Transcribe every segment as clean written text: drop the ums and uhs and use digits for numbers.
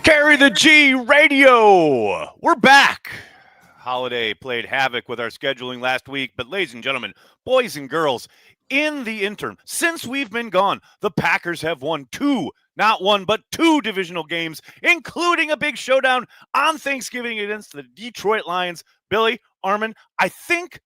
Carry the G Radio. We're back. Holiday played havoc with our scheduling last week, but ladies and gentlemen, boys and girls, in the interim, since we've been gone, the Packers have won not one, but two divisional games, including a big showdown on Thanksgiving against the Detroit Lions. Billy, Armen, I think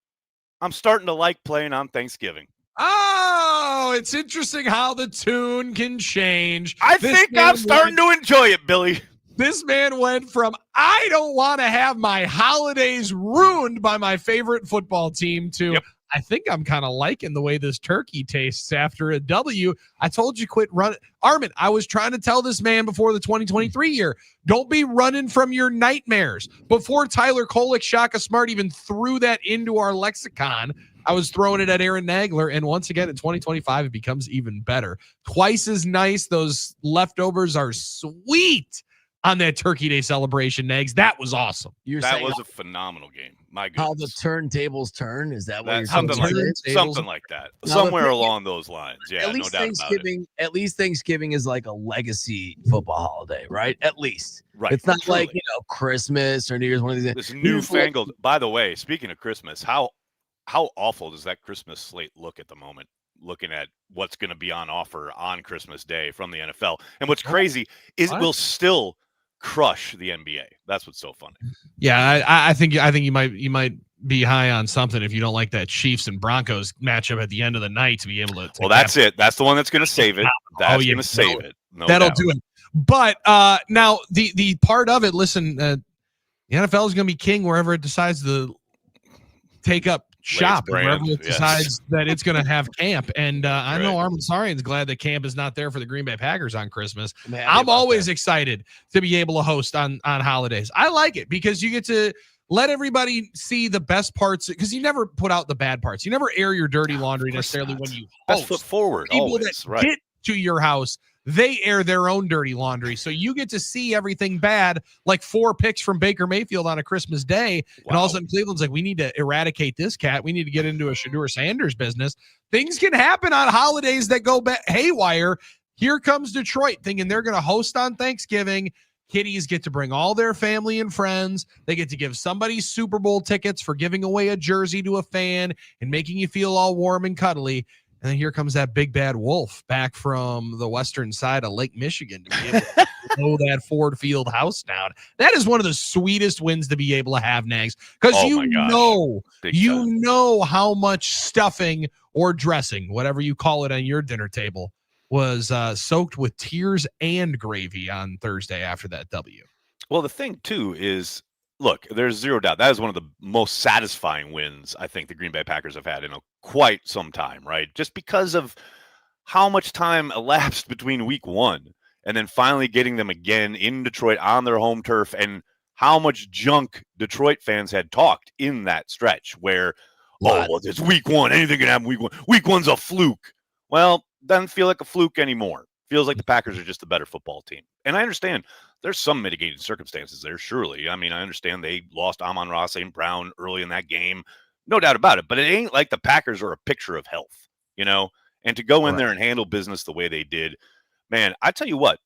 I'm starting to like playing on Thanksgiving. Oh, it's interesting how the tune can change. I think I'm starting to enjoy it, Billy. This man went from, I don't want to have my holidays ruined by my favorite football team to, yep. I think I'm kind of liking the way this turkey tastes after a W. I told you quit running. Armen, I was trying to tell this man before the 2023 year, don't be running from your nightmares. Before Tyler Kolek, Shaka Smart even threw that into our lexicon, I was throwing it at Aaron Nagler, and once again in 2025, it becomes even better. Twice as nice. Those leftovers are sweet on that Turkey Day celebration, Nags. That was awesome. That was a phenomenal game. My goodness. How the turntables turn? Is that what you're something saying? Something like that. Somewhere along those lines. Yeah, at least no doubt Thanksgiving, about it. At least Thanksgiving is like a legacy football holiday, right? At least. Right. It's not like, Christmas or New Year's, one of these. This newfangled. By the way, speaking of Christmas, how awful does that Christmas slate look at the moment, looking at what's going to be on offer on Christmas Day from the NFL? And what's crazy is it will still crush the NBA. That's what's so funny. Yeah, I think you might be high on something if you don't like that Chiefs and Broncos matchup at the end of the night to be able to. Well, that's it. That's the one that's going to save it. That's going to save it. No that'll doubt. do it. But now the part of it. Listen, the NFL is going to be king wherever it decides to take up shop, wherever it decides that it's going to have camp. And I know Armen Saryan's glad that camp is not there for the Green Bay Packers on Christmas. I'm always excited to be able to host on holidays. I like it because you get to let everybody see the best parts, because you never put out the bad parts. You never air your dirty laundry necessarily when you host. Best foot forward. People always, that get to your house, they air their own dirty laundry. So you get to see everything bad, like 4 picks from Baker Mayfield on a Christmas day. Wow. And all of a sudden Cleveland's like, we need to eradicate this cat. We need to get into a Shedeur Sanders business. Things can happen on holidays that go haywire. Here comes Detroit thinking they're going to host on Thanksgiving. Kiddies get to bring all their family and friends. They get to give somebody Super Bowl tickets for giving away a jersey to a fan and making you feel all warm and cuddly. And then here comes that big bad wolf back from the western side of Lake Michigan to be able to blow that Ford Field house down. That is one of the sweetest wins to be able to have, Nags, because you know how much stuffing or dressing, whatever you call it on your dinner table, was soaked with tears and gravy on Thursday after that W. Well, the thing, too, is, look, there's zero doubt. That is one of the most satisfying wins I think the Green Bay Packers have had in quite some time, right? Just because of how much time elapsed between week 1 and then finally getting them again in Detroit on their home turf, and how much junk Detroit fans had talked in that stretch where, it's week 1. Anything can happen week 1. Week 1's a fluke. Well, doesn't feel like a fluke anymore. Feels like the Packers are just a better football team. And I understand there's some mitigating circumstances there, surely. I mean, I understand they lost Amon-Ra St. Brown early in that game. No doubt about it. But it ain't like the Packers are a picture of health, And to go in there and handle business the way they did, man, I tell you what,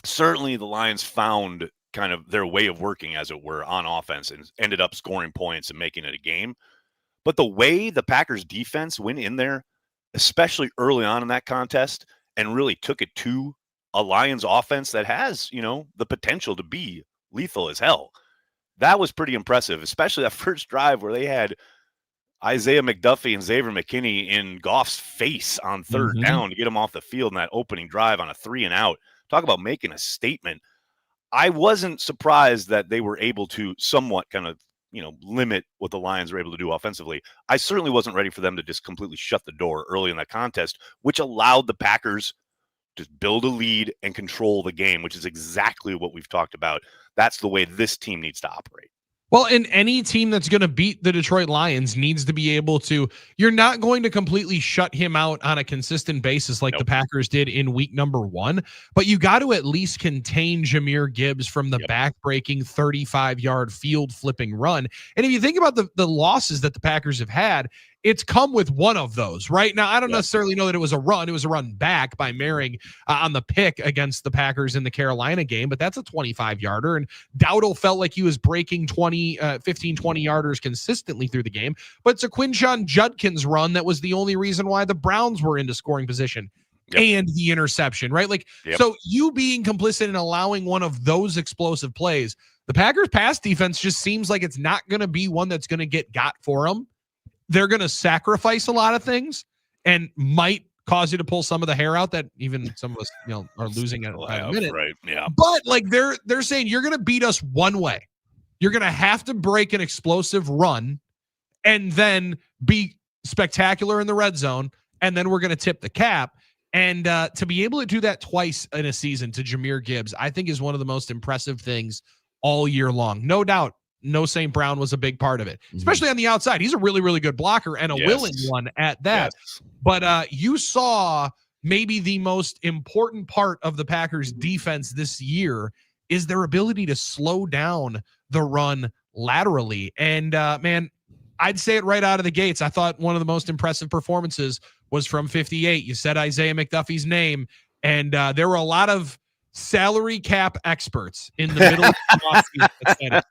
certainly the Lions found kind of their way of working, as it were, on offense and ended up scoring points and making it a game. But the way the Packers defense went in there, especially early on in that contest, and really took it to a Lions offense that has, the potential to be lethal as hell. That was pretty impressive, especially that first drive where they had Isaiah McDuffie and Xavier McKinney in Goff's face on third down to get him off the field in that opening drive on a 3-and-out. Talk about making a statement. I wasn't surprised that they were able to somewhat kind of, limit what the Lions were able to do offensively. I certainly wasn't ready for them to just completely shut the door early in that contest, which allowed the Packers to build a lead and control the game, which is exactly what we've talked about. That's the way this team needs to operate. Well, and any team that's going to beat the Detroit Lions needs to be able to, you're not going to completely shut him out on a consistent basis like the Packers did in week number 1, but you got to at least contain Jahmyr Gibbs from the back-breaking 35-yard field flipping run. And if you think about the losses that the Packers have had, it's come with one of those right now. I don't necessarily know that it was a run. It was a run back by Merring on the pick against the Packers in the Carolina game, but that's a 25-yarder. And Dowdle felt like he was breaking 15, 20-yarders consistently through the game. But it's a Quinshon Judkins run that was the only reason why the Browns were into scoring position. And the interception, right? Like, so you being complicit in allowing one of those explosive plays, the Packers pass defense just seems like it's not going to be one that's going to got for them. They're going to sacrifice a lot of things and might cause you to pull some of the hair out that even some of us, are losing at a minute. Right. Yeah. But like they're saying you're going to beat us one way. You're going to have to break an explosive run and then be spectacular in the red zone. And then we're going to tip the cap. And to be able to do that twice in a season to Jahmyr Gibbs, I think is one of the most impressive things all year long. No doubt, no St. Brown was a big part of it, especially on the outside. He's a really, really good blocker and a willing one at that. But you saw maybe the most important part of the Packers defense this year is their ability to slow down the run laterally. And man, I'd say it right out of the gates. I thought one of the most impressive performances was from 58. You said Isaiah McDuffie's name, and there were a lot of salary cap experts in the middle of the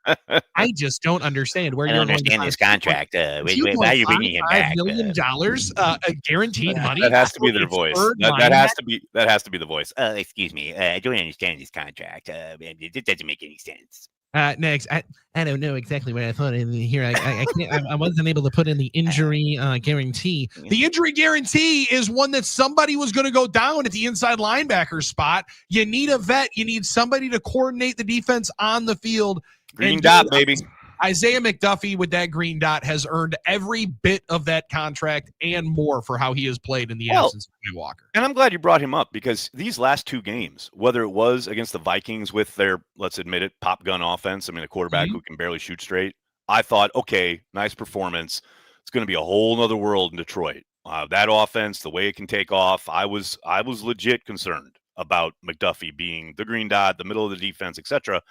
offseason. I just don't understand where I don't understand this contract. Why are you bringing him back? $2.5 million guaranteed money. That has to be their voice. That has to be the voice. Excuse me. I don't understand this contract. It doesn't make any sense. Next, I don't know exactly what I thought in here. I can't. I wasn't able to put in the injury guarantee. The injury guarantee is one that somebody was going to go down at the inside linebacker spot. You need a vet. You need somebody to coordinate the defense on the field. Green dot, baby. Isaiah McDuffie with that green dot has earned every bit of that contract and more for how he has played in the absence of Quay Walker. And I'm glad you brought him up because these last two games, whether it was against the Vikings with their, let's admit it, pop gun offense, I mean, a quarterback who can barely shoot straight, I thought, okay, nice performance. It's going to be a whole nother world in Detroit. That offense, the way it can take off, I was legit concerned about McDuffie being the green dot, the middle of the defense, etc.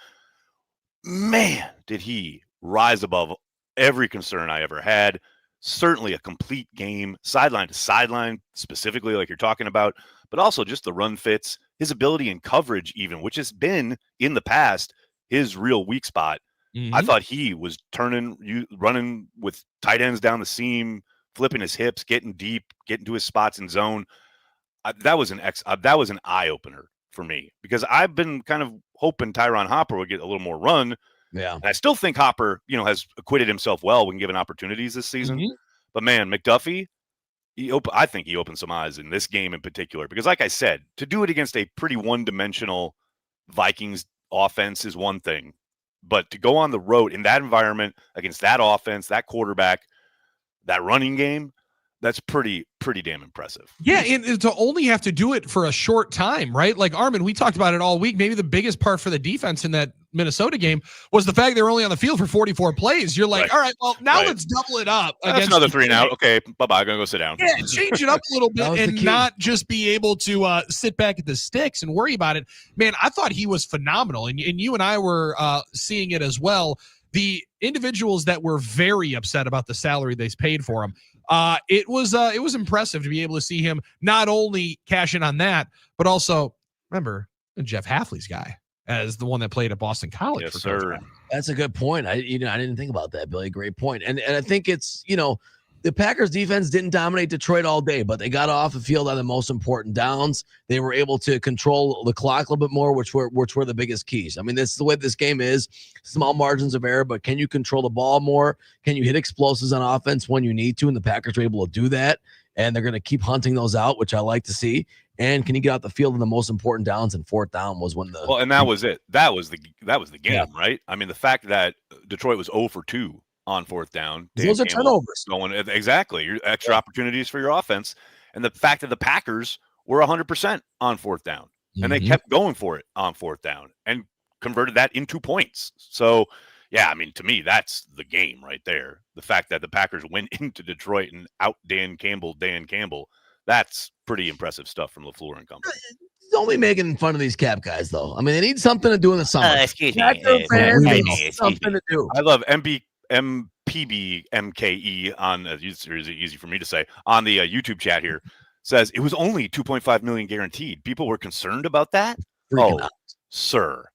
Man, did he rise above every concern I ever had. Certainly a complete game, sideline to sideline, specifically like you're talking about, but also just the run fits, his ability in coverage even, which has been in the past his real weak spot. I thought he was running with tight ends down the seam, flipping his hips, getting deep, getting to his spots in zone. That was an eye-opener for me because I've been kind of hoping Tyron Hopper would get a little more run. Yeah. And I still think Hopper, has acquitted himself well when given opportunities this season. But man, McDuffie, I think he opened some eyes in this game in particular because like I said, to do it against a pretty one-dimensional Vikings offense is one thing, but to go on the road in that environment against that offense, that quarterback, that running game, that's pretty damn impressive. Yeah, and to only have to do it for a short time, right? Like Armen, we talked about it all week. Maybe the biggest part for the defense in that Minnesota game was the fact they were only on the field for 44 plays. You're like, all right, well, now let's double it up. That's another 3 and out. Okay, bye-bye. Gonna go sit down. Yeah, change it up a little bit and not just be able to sit back at the sticks and worry about it. Man, I thought he was phenomenal, and you and I were seeing it as well. The individuals that were very upset about the salary they paid for him, it was impressive to be able to see him not only cash in on that, but also remember Jeff Hafley's guy as the one that played at Boston College. Yes, sir. That's a good point. I didn't think about that, Billy. Great point. And I think it's, the Packers defense didn't dominate Detroit all day, but they got off the field on the most important downs. They were able to control the clock a little bit more, which were the biggest keys. I mean, this is the way this game is. Small margins of error, but can you control the ball more? Can you hit explosives on offense when you need to? And the Packers were able to do that, and they're going to keep hunting those out, which I like to see. And can you get out the field in the most important downs? And fourth down was when the and that was it. That was the game, right? I mean, the fact that Detroit was 0 for 2 on fourth down. Those are turnovers. Exactly. Your extra opportunities for your offense. And the fact that the Packers were 100% on fourth down. And they kept going for it on fourth down and converted that into points. So, yeah, I mean, to me, that's the game right there. The fact that the Packers went into Detroit and out Dan Campbell, that's pretty impressive stuff from LaFleur and company. Don't be making fun of these cap guys, though. I mean, they need something to do in the summer. Excuse me. Packer fans, they need something to do. I love MP PBMKE on easy for me to say on the YouTube chat here says it was only 2.5 million guaranteed. People were concerned about that. Freaking out. Sir,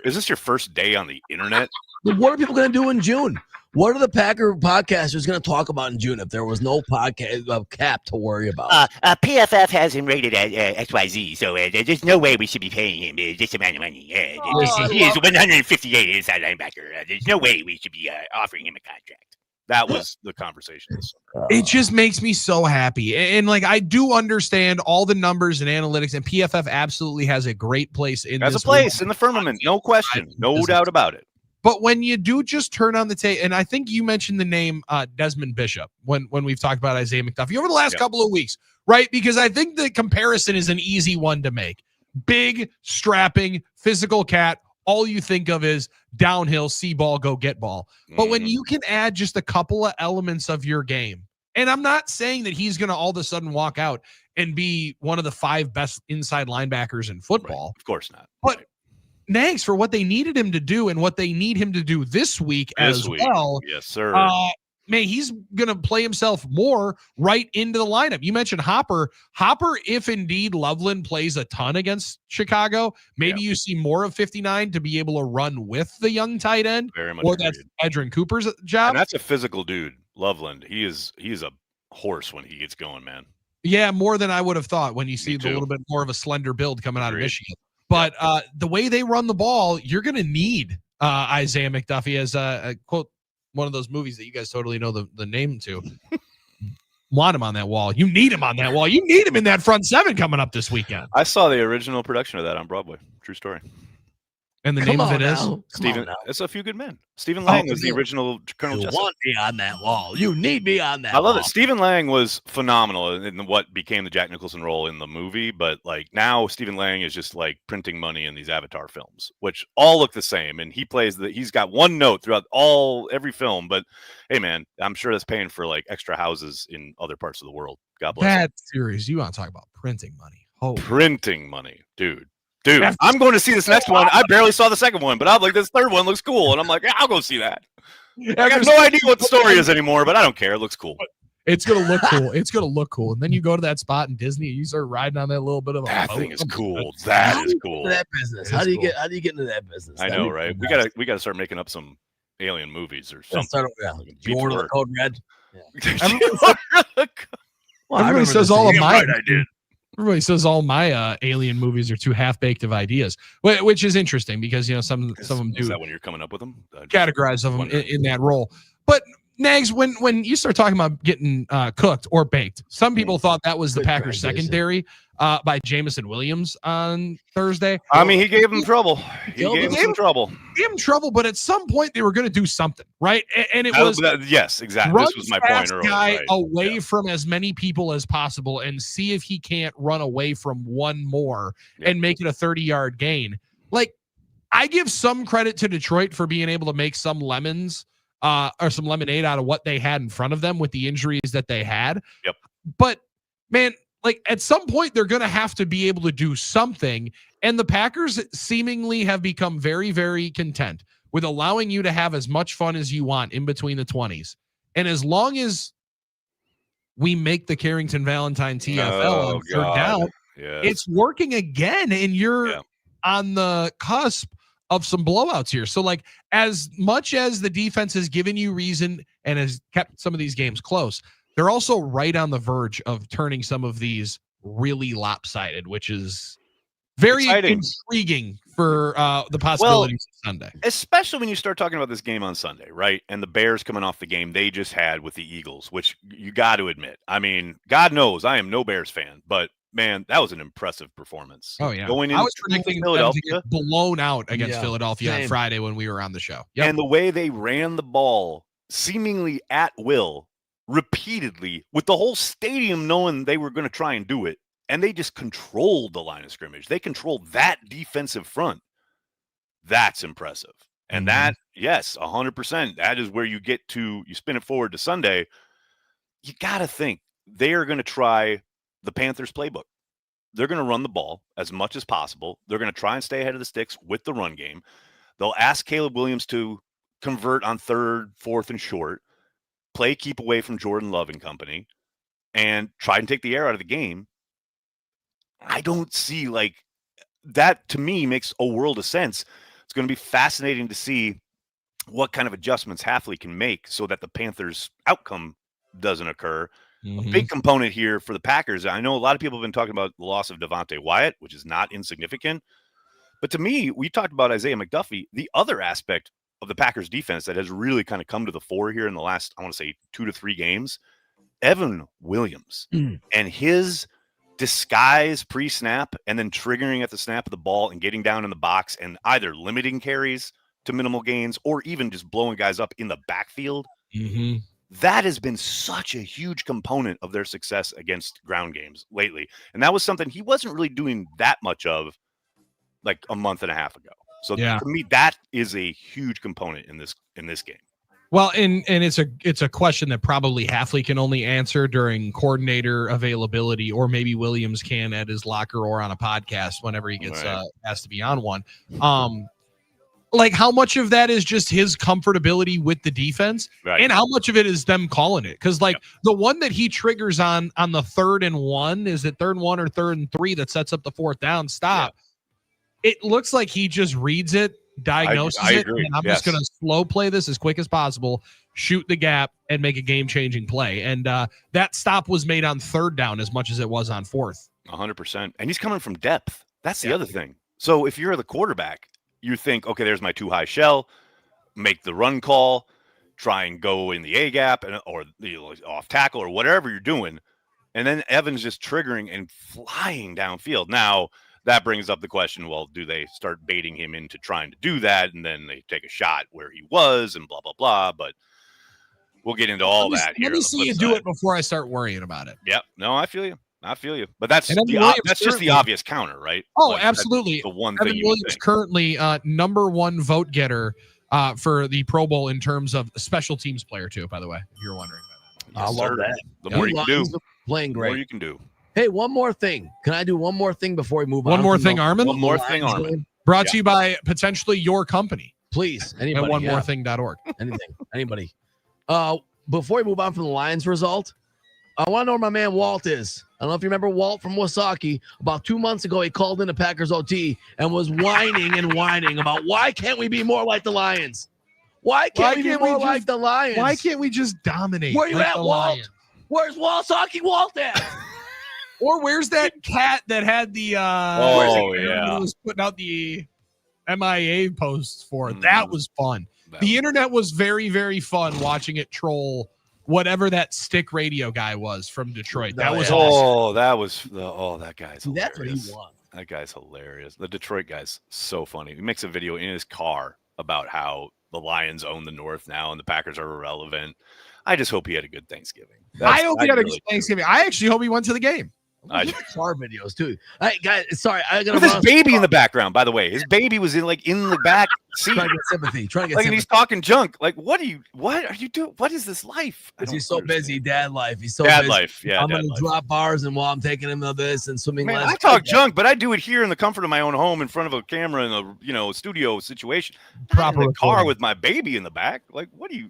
is this your first day on the internet? What are people going to do in June? What are the Packer podcasters going to talk about in June if there was no podcast cap to worry about? PFF has him rated at XYZ, so there's no way we should be paying him this amount of money. He is 158 inside linebacker. There's no way we should be offering him a contract. That was the conversation this summer. It just makes me so happy. And like, I do understand all the numbers and analytics, and PFF absolutely has a great place in As this a place league. in the firmament, no question, no doubt about it. But when you do just turn on the tape, and I think you mentioned the name Desmond Bishop when we've talked about Isaiah McDuffie over the last couple of weeks, right? Because I think the comparison is an easy one to make. Big, strapping, physical cat. All you think of is downhill, see ball, go get ball. But when you can add just a couple of elements of your game, and I'm not saying that he's going to all of a sudden walk out and be one of the 5 best inside linebackers in football. Right. Of course not. But Nags, for what they needed him to do and what they need him to do this week as well. Yes, sir. Man, he's going to play himself more right into the lineup. You mentioned Hopper. If indeed Loveland plays a ton against Chicago, maybe you see more of 59 to be able to run with the young tight end. Very much or agreed. that's Edrin Cooper's job. And that's a physical dude, Loveland. He is a horse when he gets going, man. Yeah, more than I would have thought when you see too. a little bit more of a slender build coming out of Michigan. But the way they run the ball, you're going to need Isaiah McDuffie as a quote, one of those movies that you guys totally know the name to. Want him on that wall. You need him on that wall. You need him in that front 7 coming up this weekend. I saw the original production of that on Broadway. True story. And the name of it is Stephen. It's A Few Good Men. Stephen Lang was the original Colonel You Jessup. want me on that wall. You need me on that I love wall. it. Stephen Lang was phenomenal in what became the Jack Nicholson role in the movie, but like now Stephen Lang is just like printing money in these Avatar films, which all look the same. And he's got one note throughout every film. But hey, man, I'm sure that's paying for like extra houses in other parts of the world. God bless. that series. You want to talk about printing money? Oh, Printing money, dude. I'm going to see this next one. I barely saw the second one, but I'm like, this third one looks cool. And I'm like, yeah, I'll go see that. I got no idea what the story is anymore, but I don't care. It looks cool. It's going to look cool. It's going to look cool. And then you go to that spot in Disney and you start riding on that little bit of a That boat. thing is cool. That is cool. That business. How do you get into that business? I know, right? We gotta start making up some alien movies or something. You order the code red. Everybody says all of mine. I did. Everybody says all my alien movies are too half-baked of ideas, which is interesting because some of them do. Is that when you're coming up with them? Categorize of them in that role. But Nags, when you start talking about getting cooked or baked, some people thought that was the Packers secondary by Jamison Williams on Thursday. I mean, he gave him trouble. He gave him some trouble. Gave him trouble, but at some point they were going to do something, right? And it was yes, exactly. This was my point earlier. Guy away from as many people as possible and see if he can't run away from one more and make it a 30-yard gain. Like, I give some credit to Detroit for being able to make some lemons or some lemonade out of what they had in front of them with the injuries that they had. Yep. But man, like at some point they're going to have to be able to do something. And the Packers seemingly have become very, very content with allowing you to have as much fun as you want in between the 20s. And as long as we make the Carrington Valentine TFL on third down, it's working again. And you're on the cusp of some blowouts here. So like as much as the defense has given you reason and has kept some of these games close, they're also right on the verge of turning some of these really lopsided, which is very intriguing for the possibilities of Sunday. Especially when you start talking about this game on Sunday, right? And the Bears coming off the game they just had with the Eagles, which you got to admit. I mean, God knows I am no Bears fan, but man, that was an impressive performance. Oh yeah, going I was into predicting Philadelphia them to get blown out against Philadelphia on Friday when we were on the show. Yep. And the way they ran the ball, seemingly at will, repeatedly, with the whole stadium knowing they were going to try and do it, and they just controlled the line of scrimmage. They controlled that defensive front. That's impressive. And that, yes, 100%. That is where you get to. You spin it forward to Sunday. You got to think they are going to try the Panthers playbook. They're going to run the ball as much as possible. They're going to try and stay ahead of the sticks with the run game. They'll ask Caleb Williams to convert on 3rd, 4th, and short, play keep away from Jordan Love and company, and try and take the air out of the game. I don't see like that. To me, makes a world of sense. It's going to be fascinating to see what kind of adjustments Hafley can make so that the Panthers' outcome doesn't occur. A big component here for the Packers. I know a lot of people have been talking about the loss of Devontae Wyatt, which is not insignificant. But to me, we talked about Isaiah McDuffie. The other aspect of the Packers defense that has really kind of come to the fore here in the last, I want to say 2 to 3 games, Evan Williams and his disguise pre-snap and then triggering at the snap of the ball and getting down in the box and either limiting carries to minimal gains or even just blowing guys up in the backfield. That has been such a huge component of their success against ground games lately. And that was something he wasn't really doing that much of like a month and a half ago. So to me, that is a huge component in this game. Well, and it's a question that probably Hafley can only answer during coordinator availability, or maybe Williams can at his locker or on a podcast whenever he gets asked to be on one. Like how much of that is just his comfortability with the defense, and how much of it is them calling it? Because like the one that he triggers on the 3rd and 1, is it 3rd and 1 or 3rd and 3 that sets up the 4th down stop? It looks like he just reads it, diagnoses it, and I'm just going to slow play this as quick as possible, shoot the gap, and make a game-changing play. And that stop was made on 3rd down as much as it was on 4th. 100%. And he's coming from depth. That's the other thing. So if you're the quarterback, you think, okay, there's my too high shell, make the run call, try and go in the A gap or the off tackle or whatever you're doing. And then Evans just triggering and flying downfield. Now, that brings up the question, well, do they start baiting him into trying to do that? And then they take a shot where he was and blah, blah, blah. But we'll get into all that here. Let me see you do it before I start worrying about it. Yep. No, I feel you. But that's just the obvious counter, right? Oh, like, absolutely. The one Evan thing Williams currently number 1 vote getter for the Pro Bowl in terms of special teams player too, by the way, if you're wondering about that. I love that. The more you can do. Playing great. The more you can do. Hey, one more thing. Can I do one more thing before we move on? One more thing, Armen? One more thing, Armen. Brought to you by potentially your company. Please. Anybody. At onemorething.org. Anything. Anybody. Before we move on from the Lions result, I want to know where my man Walt is. I don't know if you remember Walt from Wasaki. About 2 months ago, he called into Packers OT and was whining about why can't we be more like the Lions? Why can't we be more like the Lions? Why can't we just dominate? Where you like at, the Walt? Lions? Where's Wasaki Walt at? Or where's that cat that had the was putting out the MIA posts for it? That was fun. The internet was very, very fun watching it troll whatever that stick radio guy was from Detroit. That was awesome. That guy's hilarious. That's what he wants. That guy's hilarious. The Detroit guy's so funny. He makes a video in his car about how the Lions own the North now and the Packers are irrelevant. I just hope he had a good Thanksgiving. I hope he had a good Thanksgiving. I actually hope he went to the game. Car videos too. Hey guys, sorry, I got with his baby in the background. By the way, his baby was in the back seat. Trying to get sympathy. And he's talking junk. Like, what are you doing? What is this life? He's so busy. Dad life. He's so dad busy. Life. Yeah, I'm gonna drop bars, and while I'm taking him to this and swimming. Man, I talk junk, but I do it here in the comfort of my own home, in front of a camera in a studio situation. Proper in the car with my baby in the back. Like,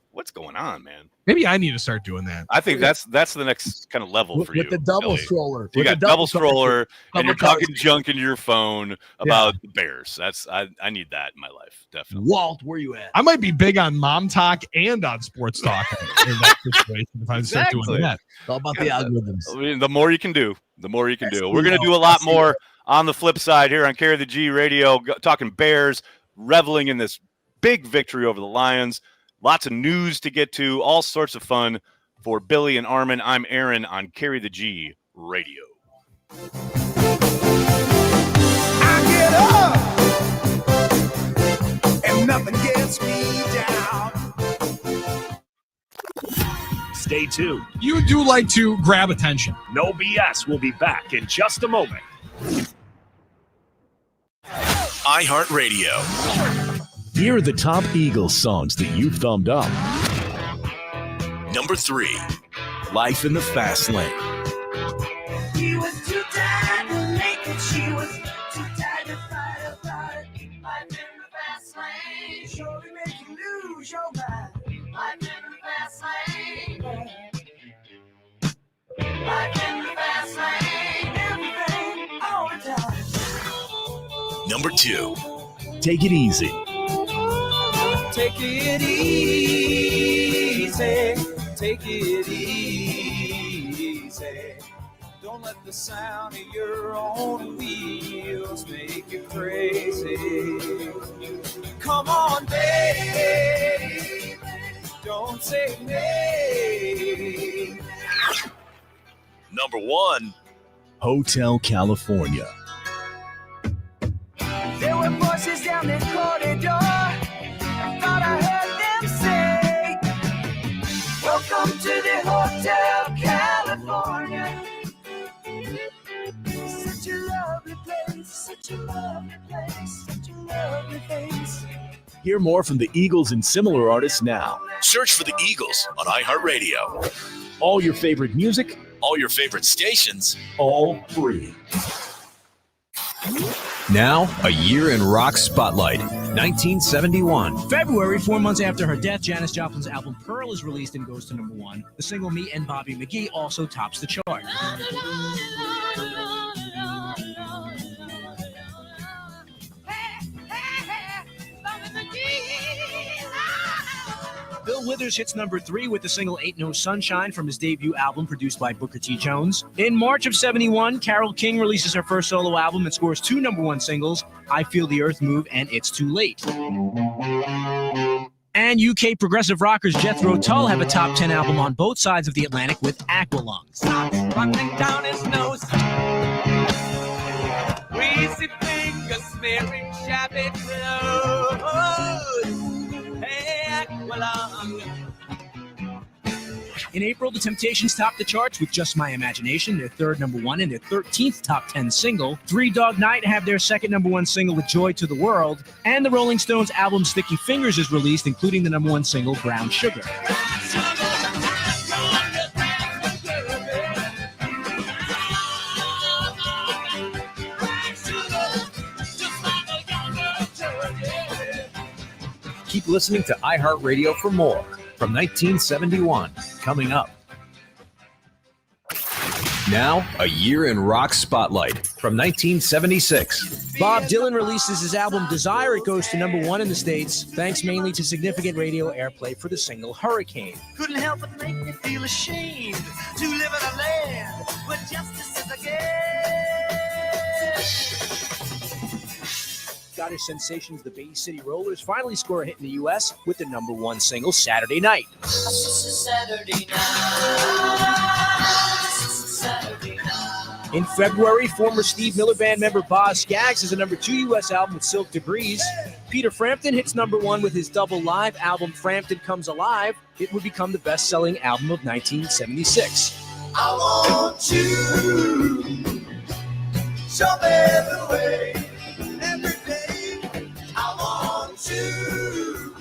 what's going on, man? Maybe I need to start doing that. I think that's the next kind of level for you. With the double stroller. You got double stroller, and you're talking junk into your phone about the Bears. I need that in my life, definitely. Walt, where you at? I might be big on mom talk and on sports talk in that situation if I start doing that. It's all about the algorithms. I mean, the more you can do, the more you can do. We're going to do a lot more on the flip side here on Carry the G Radio, talking Bears, reveling in this big victory over the Lions. Lots of news to get to, all sorts of fun for Billy and Armen. I'm Aaron on Carry the G Radio. I get up and nothing gets me down. Stay tuned. You do like to grab attention. No BS. We'll be back in just a moment. iHeartRadio. Here are the top Eagles songs that you thumbed up. Number 3, Life in the Fast Lane. He was too tired to make it. She was too tired to fight about it. Life in the fast lane. Surely make you lose lose your mind. Life in the fast lane. Life in the fast lane. Everything all the time. Number 2. Take it easy. Take it easy. Take it easy. Don't let the sound of your own wheels make you crazy. Come on, baby. Don't say nay. Number 1. Hotel California. There were voices down the corridor. I thought I heard them say, welcome to the Hotel California. Such a lovely place, such a lovely place, such a lovely place. Hear more from the Eagles and similar artists now. Search for the Eagles on iHeartRadio. All your favorite music, all your favorite stations, all free. Now, a year in rock spotlight. 1971. February, 4 months after her death, Janis Joplin's album Pearl is released and goes to number 1. The single Me and Bobby McGee also tops the chart. Bill Withers hits number 3 with the single Ain't No Sunshine from his debut album produced by Booker T. Jones. In March of 71, Carole King releases her first solo album and scores 2 number 1 singles, I Feel the Earth Move and It's Too Late. And UK progressive rockers Jethro Tull have a top 10 album on both sides of the Atlantic with Aqualung. Running down his nose. Greasy fingers smearing shabby clothes. Hey, Aqualung. In April, the Temptations topped the charts with Just My Imagination, their 3rd number 1 and their 13th top 10 single. Three Dog Night have their 2nd number 1 single with Joy to the World. And the Rolling Stones album Sticky Fingers is released, including the number 1 single Brown Sugar. Keep listening to iHeartRadio for more from 1971. Coming up. Now, a year in rock spotlight from 1976. Bob Dylan releases his album Desire. It goes to number 1 in the States, thanks mainly to significant radio airplay for the single Hurricane. Couldn't help but make me feel ashamed to live in a land where justice is a Scottish sensations the Bay City Rollers finally score a hit in the U.S. with the number 1 single Saturday Night. Saturday night. In February, former Steve Miller Band member Boz Scaggs has a number 2 U.S. album with Silk Debris. Peter Frampton hits number 1 with his double live album Frampton Comes Alive. It would become the best-selling album of 1976. I want you, show me the way. Every day, I want you,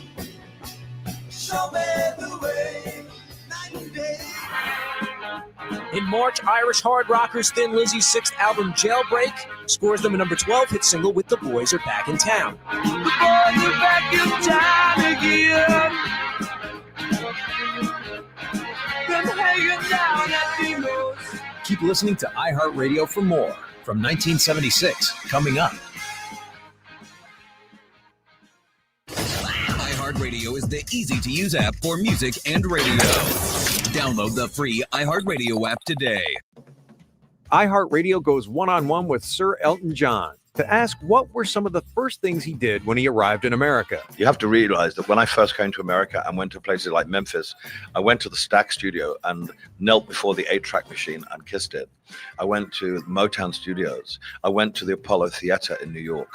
show me the way. Night and day. In March, Irish hard rockers Thin Lizzy's 6th album Jailbreak scores them a number 12 hit single with The Boys Are Back in Town. The boys are back in town again. Been hanging down at Dino's. Keep listening to iHeartRadio for more from 1976. Coming up. iHeartRadio is the easy-to-use app for music and radio. Download the free iHeartRadio app today. iHeartRadio goes one-on-one with Sir Elton John to ask what were some of the first things he did when he arrived in America. You have to realize that when I first came to America and went to places like Memphis, I went to the Stax studio and knelt before the 8-track machine and kissed it. I went to Motown Studios. I went to the Apollo Theater in New York.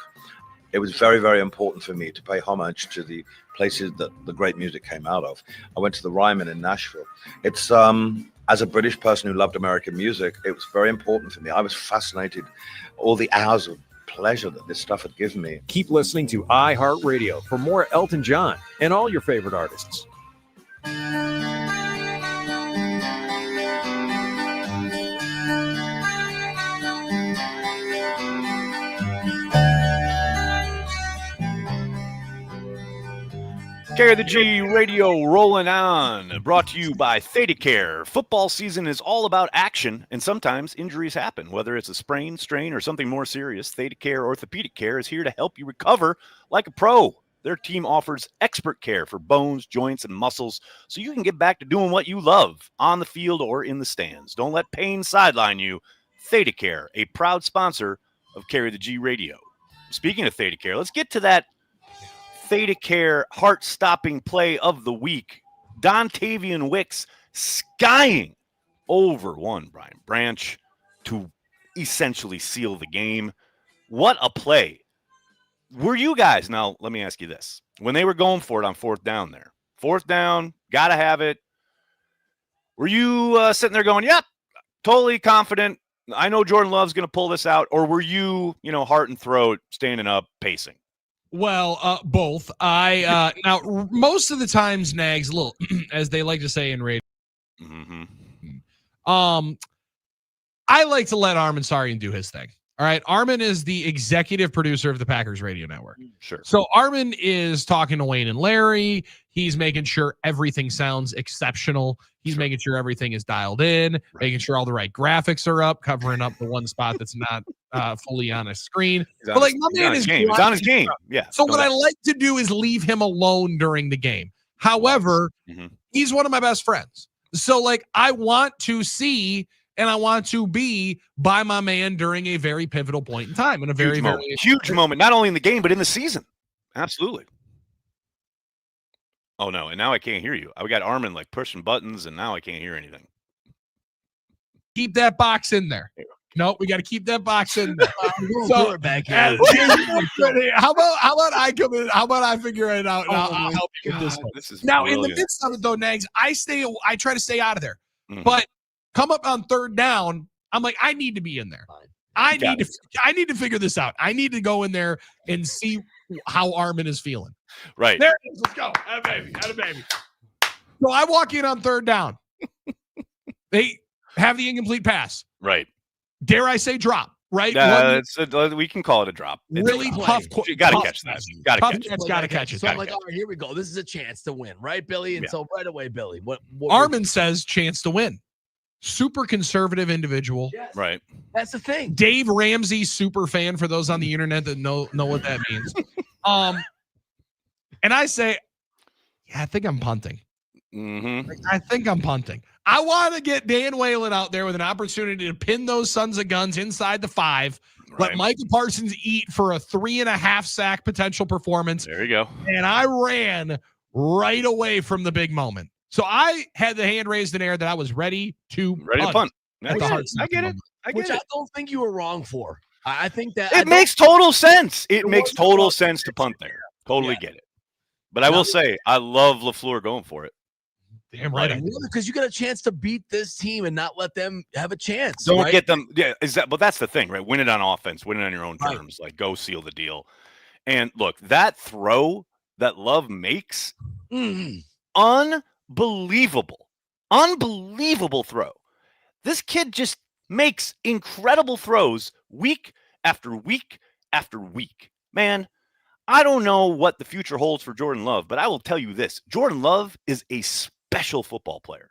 It was very, very important for me to pay homage to the places that the great music came out of. I went to the Ryman in Nashville. It's, as a British person who loved American music, it was very important for me. I was fascinated, all the hours of pleasure that this stuff had given me. Keep listening to iHeartRadio for more Elton John and all your favorite artists. Carry the G Radio rolling on, brought to you by Theta Care. Football season is all about action, and sometimes injuries happen. Whether it's a sprain, strain, or something more serious, Theta Care Orthopedic Care is here to help you recover like a pro. Their team offers expert care for bones, joints, and muscles, so you can get back to doing what you love on the field or in the stands. Don't let pain sideline you. Theta Care, a proud sponsor of Carry the G Radio. Speaking of Theta Care, let's get to that Theta Care heart-stopping play of the week. Dontavian Wicks skying over one Brian Branch to essentially seal the game. What a play. Were you guys, now let me ask you this. When they were going for it on fourth down there, fourth down, got to have it. Were you sitting there going, yep, totally confident. I know Jordan Love's going to pull this out. Or were you, heart and throat, standing up, pacing? Well, both. I now most of the times, Nags, little as they like to say in radio. I like to let Armen Saryan do his thing. All right, Armen is the executive producer of the Packers radio network. Sure. So Armen is talking to Wayne and Larry. He's making sure everything sounds exceptional. He's making sure everything is dialed in, making sure all the right graphics are up, covering up the one spot that's not fully on a screen. But like my man is He's on his game. Yeah. So what I like to do is leave him alone during the game. However, he's one of my best friends. So like I want to see and I want to be by my man during a very pivotal point in time and a very huge moment, not only in the game, but in the season. Absolutely. Oh no. And now I can't hear you. I got Armen like pushing buttons and now I can't hear anything. Keep that box in there. Nope, we got to keep that box in there. So back here. How about I come in? How about I figure it out and I'll help you with this one. This is Now brilliant. in the midst of it though, Nags, I try to stay out of there. But come up on third down, I'm like, I need to be in there. I need to figure this out. I need to go in there and see how Armen is feeling. Right. There it is. Let's go. Atta baby. So I walk in on third down. They have the incomplete pass. Right. Dare I say drop? Right. We can call it a drop. Really tough. You got to catch that. Got to catch it. So I'm like, all right, here we go. This is a chance to win, right, Billy? And so right away, Billy, what Armen says chance to win. Super conservative individual. Yes. Right. That's the thing. Dave Ramsey, super fan for those on the internet that know what that means. And I say, yeah, I think I'm punting. I think I'm punting. I want to get Dan Whalen out there with an opportunity to pin those sons of guns inside the 5. Right. Let Micah Parsons eat for a 3.5 sack potential performance. There you go. And I ran right away from the big moment. So I had the hand raised in air that I was ready to punt. I get it. Which I don't think you were wrong for. I think that it makes total sense. It makes total sense to punt there. Totally get it. But I will say, I love LaFleur going for it. Damn right. Because you got a chance to beat this team and not let them have a chance. Don't get them. Yeah, but that's the thing, right? Win it on offense, win it on your own terms. Like, go seal the deal. And look, that throw that Love makes, unbelievable throw. This kid just makes incredible throws week after week after week. Man, I don't know what the future holds for Jordan Love, but I will tell you this. Jordan Love is a special football player.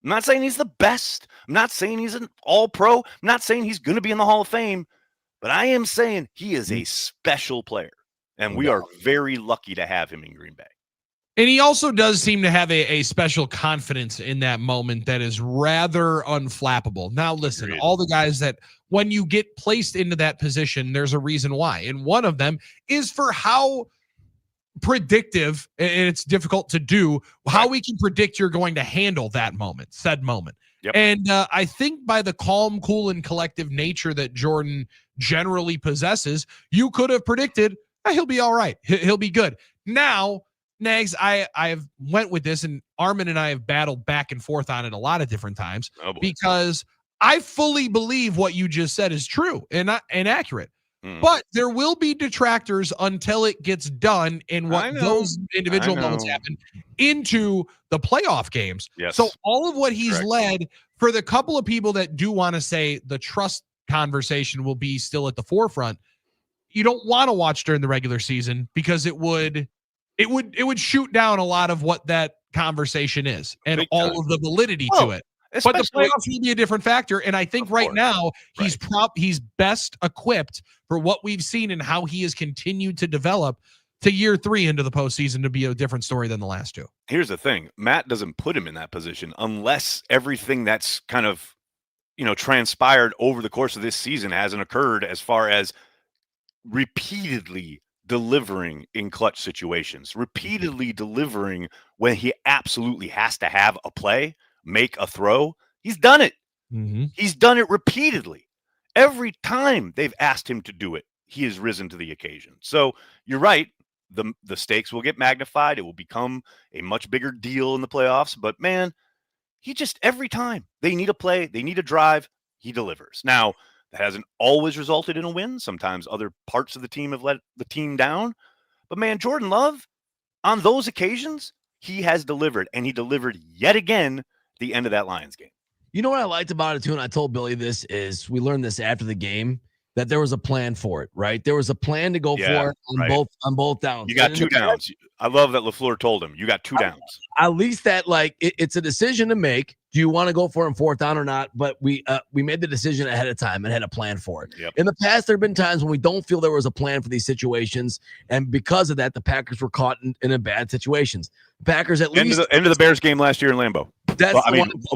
I'm not saying he's the best. I'm not saying he's an all-pro. I'm not saying he's going to be in the Hall of Fame, but I am saying he is a special player, and we are very lucky to have him in Green Bay. And he also does seem to have a special confidence in that moment that is rather unflappable. Now, listen, all the guys that when you get placed into that position, there's a reason why. And one of them is for how predictive, and it's difficult to do, how we can predict you're going to handle that moment, said moment. Yep. And I think by the calm, cool, and collective nature that Jordan generally possesses, you could have predicted he'll be all right. He'll be good. Now, Nags, I've went with this, and Armen and I have battled back and forth on it a lot of different times because I fully believe what you just said is true and accurate. But there will be detractors until it gets done and what those individual moments happen into the playoff games. Yes. So all of what he's led, for the couple of people that do want to say the trust conversation will be still at the forefront, you don't want to watch during the regular season because it would it would shoot down a lot of what that conversation is and Big all time. of the validity Well, to it. But the especially- playoffs will be a different factor, and I think Of right course. now he's best equipped for what we've seen and how he has continued to develop to year 3 into the postseason to be a different story than the last 2. Here's the thing. Matt doesn't put him in that position unless everything that's kind of, transpired over the course of this season hasn't occurred as far as repeatedly delivering in clutch situations, repeatedly delivering when he absolutely has to have a play, make a throw. He's done it. Mm-hmm. He's done it repeatedly. Every time they've asked him to do it, he has risen to the occasion. So you're right. The stakes will get magnified. It will become a much bigger deal in the playoffs. But man, he just every time they need a play, they need a drive, he delivers. Now, that hasn't always resulted in a win. Sometimes other parts of the team have let the team down. But man, Jordan Love, on those occasions, he has delivered, and he delivered yet again at the end of that Lions game. You know what I liked about it too, and I told Billy this, is we learned this after the game, that there was a plan for it, right? There was a plan to go for it on both downs. You got 2 downs. I love that LaFleur told him, you got 2 downs. At least that, it's a decision to make. Do you want to go for it on 4th down or not? But we made the decision ahead of time and had a plan for it. Yep. In the past, there have been times when we don't feel there was a plan for these situations, and because of that, the Packers were caught in a bad situations. The Packers at least End of the Bears game last year in Lambeau. That's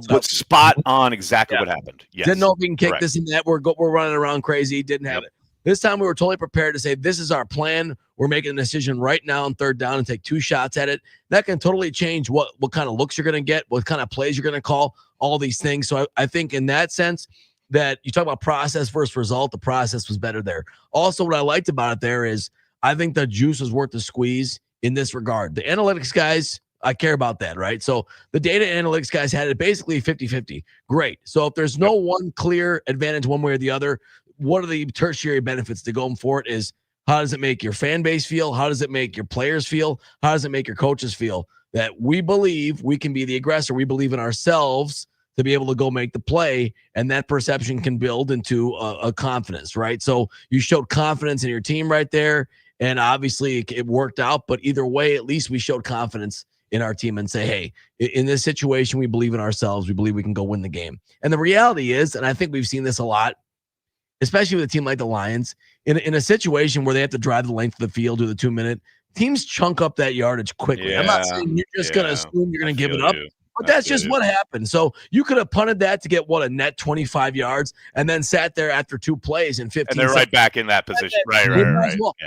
what's spot on exactly what happened. Yes. Didn't know if we can kick Correct. this and that. We're running around crazy. Didn't have it. This time we were totally prepared to say, this is our plan. We're making a decision right now on 3rd down and take 2 shots at it. That can totally change what kind of looks you're going to get, what kind of plays you're going to call, all these things. So I think in that sense that you talk about process versus result, the process was better there. Also, what I liked about it there is I think the juice was worth the squeeze in this regard. The analytics guys, I care about that, right? So the data analytics guys had it basically 50-50. Great. So if there's no one clear advantage one way or the other, what are the tertiary benefits to going for it is how does it make your fan base feel? How does it make your players feel? How does it make your coaches feel? That we believe we can be the aggressor. We believe in ourselves to be able to go make the play, and that perception can build into a confidence, right? So you showed confidence in your team right there, and obviously it worked out, but either way, at least we showed confidence in our team and say, hey, in this situation, we believe in ourselves. We believe we can go win the game. And the reality is, and I think we've seen this a lot, especially with a team like the Lions, in a situation where they have to drive the length of the field, do the 2-minute, teams chunk up that yardage quickly. I'm not saying you're just going to assume you're going to give it up, but that's just what happened. So you could have punted that to get a net 25 yards and then sat there after 2 plays and 15 And they're right back in that position. Right.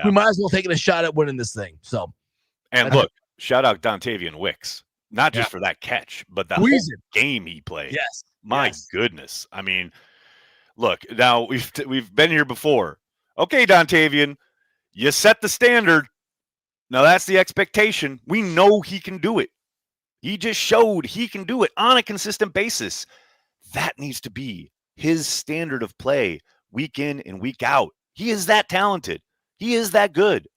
We might as well take a shot at winning this thing. So, and look, shout out Dontavian Wicks, not just for that catch, but the whole game he played. Yes. My goodness. I mean, look, now we've been here before. Okay, Dontavian, you set the standard. Now that's the expectation. We know he can do it. He just showed he can do it on a consistent basis. That needs to be his standard of play week in and week out. He is that talented. He is that good.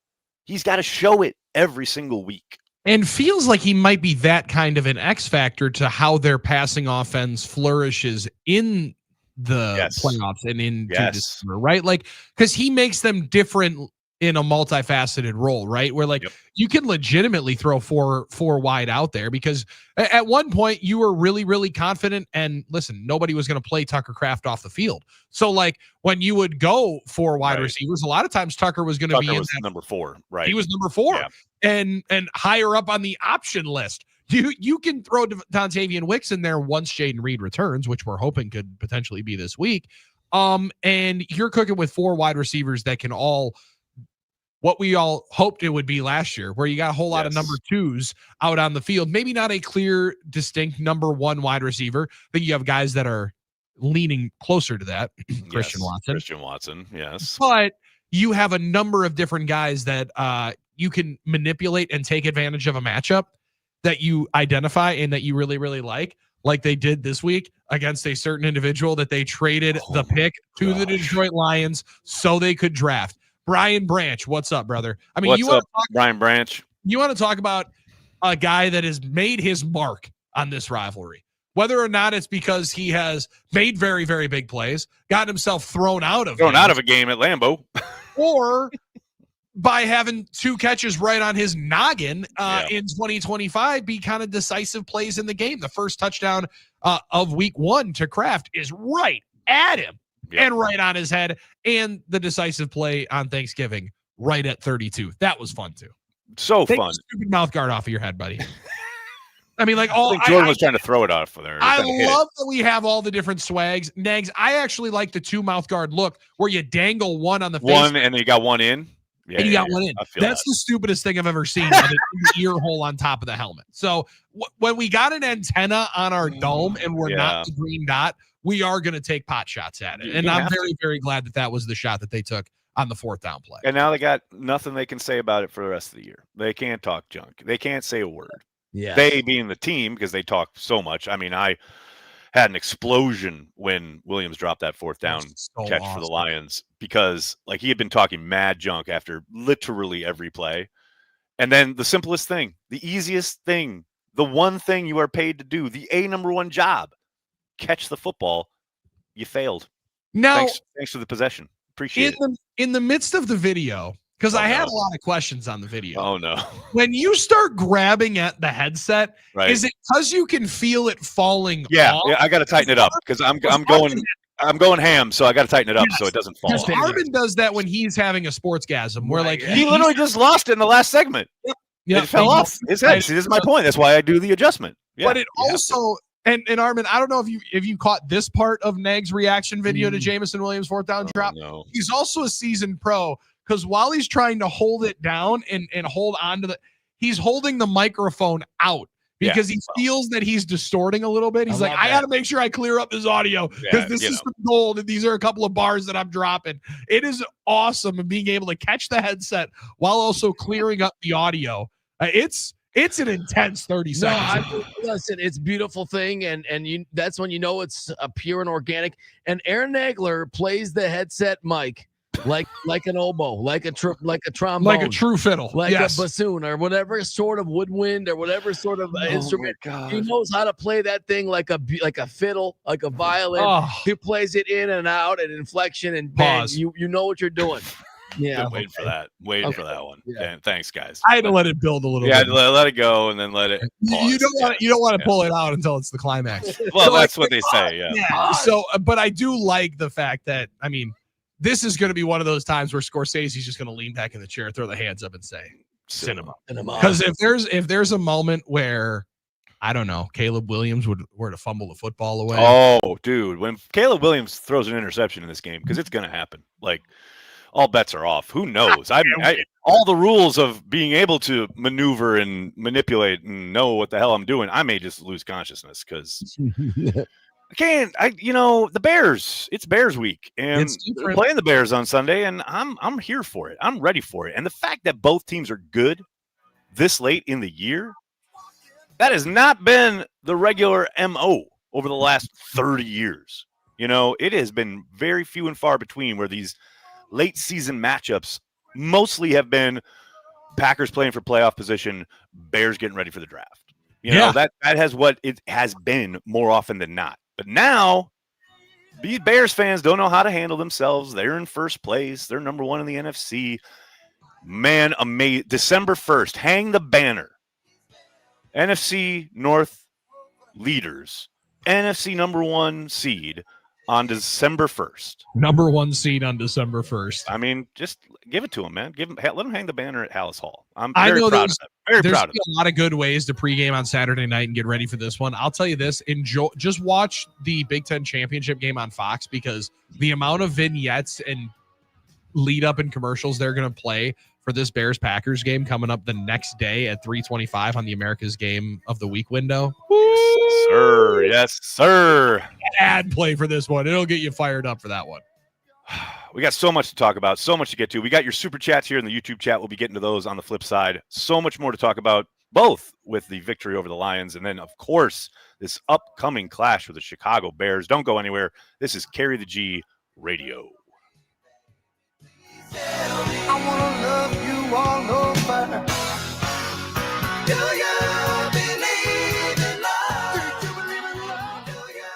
He's got to show it every single week. And feels like he might be that kind of an X factor to how their passing offense flourishes in the playoffs and into December, right? Like, because he makes them different in a multifaceted role, right? Where you can legitimately throw four wide out there, because at one point you were really, really confident, and listen, nobody was going to play Tucker Kraft off the field. So when you would go 4 wide receivers, a lot of times Tucker was going to be in number 4, right? He was number 4 and higher up on the option list. You can throw Dontavian Wicks in there once Jaden Reed returns, which we're hoping could potentially be this week. And you're cooking with 4 wide receivers that can all what we all hoped it would be last year, where you got a whole lot of number 2s out on the field. Maybe not a clear, distinct number 1 wide receiver. I think you have guys that are leaning closer to that. Christian Watson, yes. But you have a number of different guys that you can manipulate and take advantage of a matchup that you identify and that you really, really like they did this week against a certain individual that they traded the pick to the Detroit Lions so they could draft. Brian Branch, what's up, brother? I mean, Brian Branch? You want to talk about a guy that has made his mark on this rivalry, whether or not it's because he has made very, very big plays, gotten himself thrown out of a game at Lambeau, or by having 2 catches right on his noggin in 2025 be kind of decisive plays in the game. The first touchdown of week 1 to Kraft is right at him and right on his head. And the decisive play on Thanksgiving right at 32. That was fun too. So Take fun. the stupid mouth guard off of your head, buddy. I mean, like I think Jordan was trying to throw it off there. I love that we have all the different swags. Nags, I actually like the 2 mouth guard look where you dangle one on the face. One and then you got one in. Yeah, and you got one in. That's that. the stupidest thing I've ever seen. The ear hole on top of the helmet. So when we got an antenna on our dome and we're not the green dot, we are going to take pot shots at it. And I'm very, very glad that was the shot that they took on the 4th down play. And now they got nothing they can say about it for the rest of the year. They can't talk junk. They can't say a word. Yeah. They being the team, because they talk so much. I mean, I had an explosion when Williams dropped that 4th down catch for the Lions, because like he had been talking mad junk after literally every play. And then the simplest thing, the easiest thing, the one thing you are paid to do, the number 1 job, catch the football. You failed. Now, thanks for the possession. Appreciate it. In the midst of the video, because I had a lot of questions on the video. Oh, no. When you start grabbing at the headset, is it because you can feel it falling off? Yeah, I got to tighten it up because I'm going ham, so I got to tighten it up so it doesn't fall off. Armen does that when he's having a sportsgasm, where like he literally just lost it in the last segment. It fell off his head. See, this is my point. That's why I do the adjustment. Yeah, but it also and Armen, I don't know if you caught this part of Nag's reaction video to Jameson Williams' 4th down drop. No. He's also a seasoned pro. Because while he's trying to hold it down and hold on to he's holding the microphone out because he feels that he's distorting a little bit. He's like, I got to make sure I clear up his audio because this is some gold and these are a couple of bars that I'm dropping. It is awesome and being able to catch the headset while also clearing up the audio. It's an intense 30 seconds. Listen, it's a beautiful thing, and that's when you know it's a pure and organic. And Aaron Nagler plays the headset mic like an oboe, like a trombone, like a true fiddle, like a bassoon or whatever sort of woodwind or whatever sort of instrument. He knows how to play that thing like a fiddle, like a violin. He plays it in and out and inflection and pause. You know what you're doing. Yeah, waiting for that. Waiting for that one. Yeah. Thanks, guys. I had to let it build a little bit. Yeah, let it go and then let it pause. You don't want to pull it out until it's the climax. Well, so that's what they say. Yeah. So, but I do like the fact that this is going to be one of those times where Scorsese's just going to lean back in the chair, throw the hands up, and say, "Cinema." Because if there's a moment where, I don't know, Caleb Williams were to fumble the football away. Oh, dude, when Caleb Williams throws an interception in this game, because it's going to happen. Like, all bets are off. Who knows? All the rules of being able to maneuver and manipulate and know what the hell I'm doing, I may just lose consciousness because. I can't. The Bears. It's Bears week, and they're playing the Bears on Sunday, and I'm here for it. I'm ready for it. And the fact that both teams are good this late in the year, that has not been the regular MO over the last 30 years. It has been very few and far between where these late season matchups mostly have been Packers playing for playoff position, Bears getting ready for the draft. That has what it has been more often than not. But now, these Bears fans don't know how to handle themselves. They're in first place. They're number 1 in the NFC. Man, amazing. December 1st, hang the banner. NFC North leaders. NFC number 1 seed on December 1st. Number 1 seed on December 1st. Just give it to them, man. Let them hang the banner at Hallis Hall. I'm very proud of them. Very proud of them. There's a lot of good ways to pregame on Saturday night and get ready for this one. I'll tell you this, just watch the Big Ten championship game on Fox, because the amount of vignettes and lead up and commercials they're going to play for this Bears-Packers game coming up the next day at 3:25 on the America's Game of the Week window. Yes, sir. Yes, sir. Ad play for this one. It'll get you fired up for that one. We got so much to talk about, so much to get to. We got your super chats here in the YouTube chat. We'll be getting to those on the flip side. So much more to talk about, both with the victory over the Lions and then, of course, this upcoming clash with the Chicago Bears. Don't go anywhere. This is Carry the G Radio. I wanna love you all over. Do you believe in love? Do you believe in love? Do you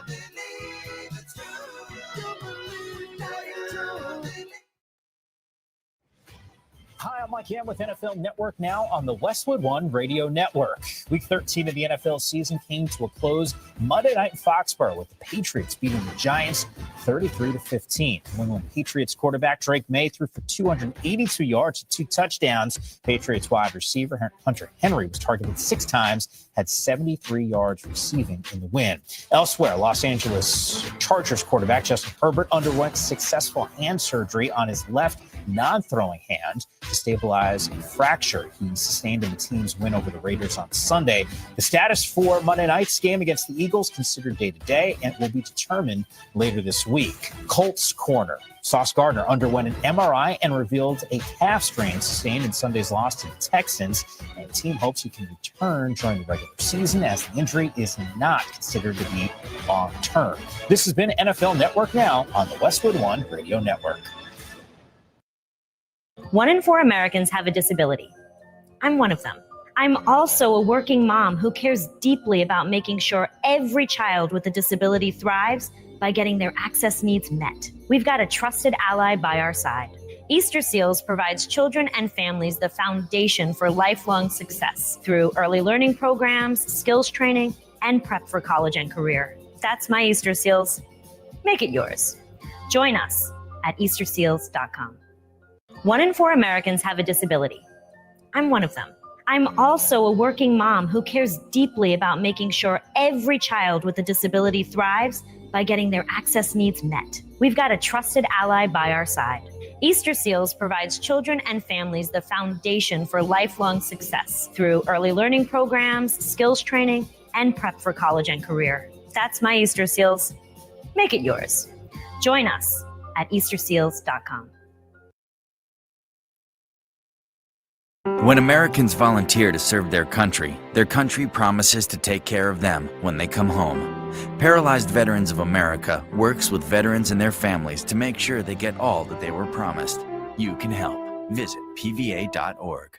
believe it's true? Do you believe? p.m. with NFL Network Now on the Westwood One Radio Network. Week 13 of the NFL season came to a close Monday night in Foxborough with the Patriots beating the Giants 33-15. New England Patriots quarterback Drake May threw for 282 yards and 2 touchdowns. Patriots wide receiver Hunter Henry was targeted 6 times, had 73 yards receiving in the win. Elsewhere, Los Angeles Chargers quarterback Justin Herbert underwent successful hand surgery on his left non-throwing hand to stabilize a fracture he sustained in the team's win over the Raiders on Sunday. The status for Monday night's game against the Eagles considered day-to-day and will be determined later this week. Colts corner Sauce Gardner underwent an MRI and revealed a calf strain sustained in Sunday's loss to the Texans, and the team hopes he can return during the regular season as the injury is not considered to be long-term. This has been NFL Network Now on the Westwood One Radio Network. 1 in 4 Americans have a disability. I'm one of them. I'm also a working mom who cares deeply about making sure every child with a disability thrives by getting their access needs met. We've got a trusted ally by our side. Easter Seals provides children and families the foundation for lifelong success through early learning programs, skills training, and prep for college and career. That's my Easter Seals. Make it yours. Join us at easterseals.com. 1 in 4 Americans have a disability. I'm one of them. I'm also a working mom who cares deeply about making sure every child with a disability thrives by getting their access needs met. We've got a trusted ally by our side. Easter Seals provides children and families the foundation for lifelong success through early learning programs, skills training, and prep for college and career. That's my Easter Seals. Make it yours. Join us at easterseals.com. When Americans volunteer to serve their country promises to take care of them when they come home. Paralyzed Veterans of America works with veterans and their families to make sure they get all that they were promised. You can help. Visit pva.org.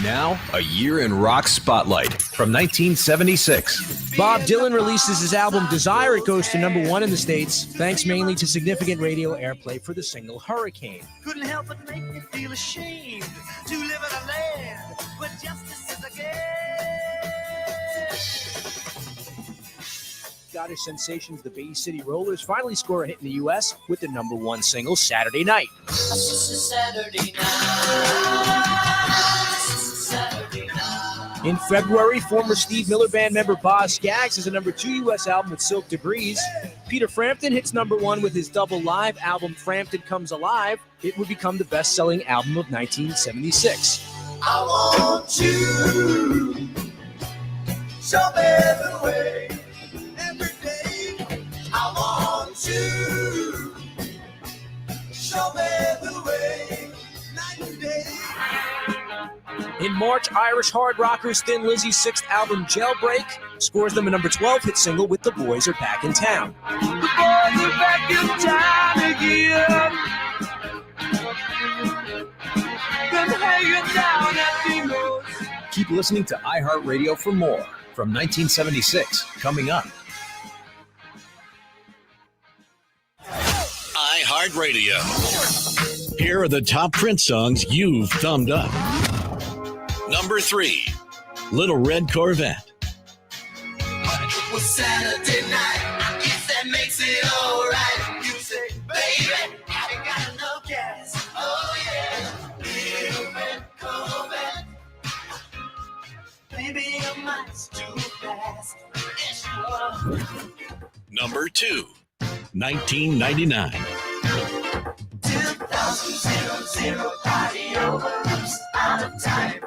Now, a year in rock spotlight from 1976. Bob Dylan releases his album Desire. It goes to #1 in the States, thanks mainly to significant radio airplay for the single Hurricane. Couldn't help but make me feel ashamed to live in a land where justice is a game. Scottish sensations, the Bay City Rollers, finally score a hit in the U.S. with the #1 single Saturday Night. Saturday night. In February, former Steve Miller Band member Boz Scaggs has a #2 U.S. album with Silk Debris. Peter Frampton hits #1 with his double live album Frampton Comes Alive. It would become the best-selling album of 1976. I want you, show me the way every day. I want you, show me the way night and day. In March, Irish hard rockers Thin Lizzy's 6th album, Jailbreak, scores them a #12 hit single with The Boys Are Back in Town. The boys are back in town again. Been hanging down at Dino's. Keep listening to iHeartRadio for more from 1976 coming up. iHeartRadio. Here are the top Prince songs you've thumbed up. Number 3, Little Red Corvette. It was Saturday night. I guess that makes it all right. You say, baby, I ain't got enough gas. Oh, yeah. Little red Corvette. Maybe I'm much too fast. Yes, you are. Number 2, 1999. 2000 party over. Oops, out of time.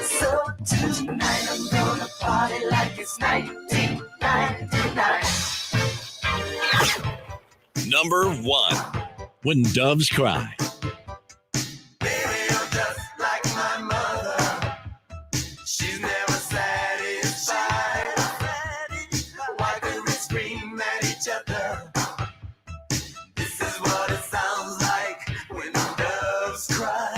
So tonight I'm gonna party like it's 1999. Number 1, When Doves Cry. Baby, you're just like my mother. She's never satisfied. Why do we scream at each other? This is what it sounds like when doves cry.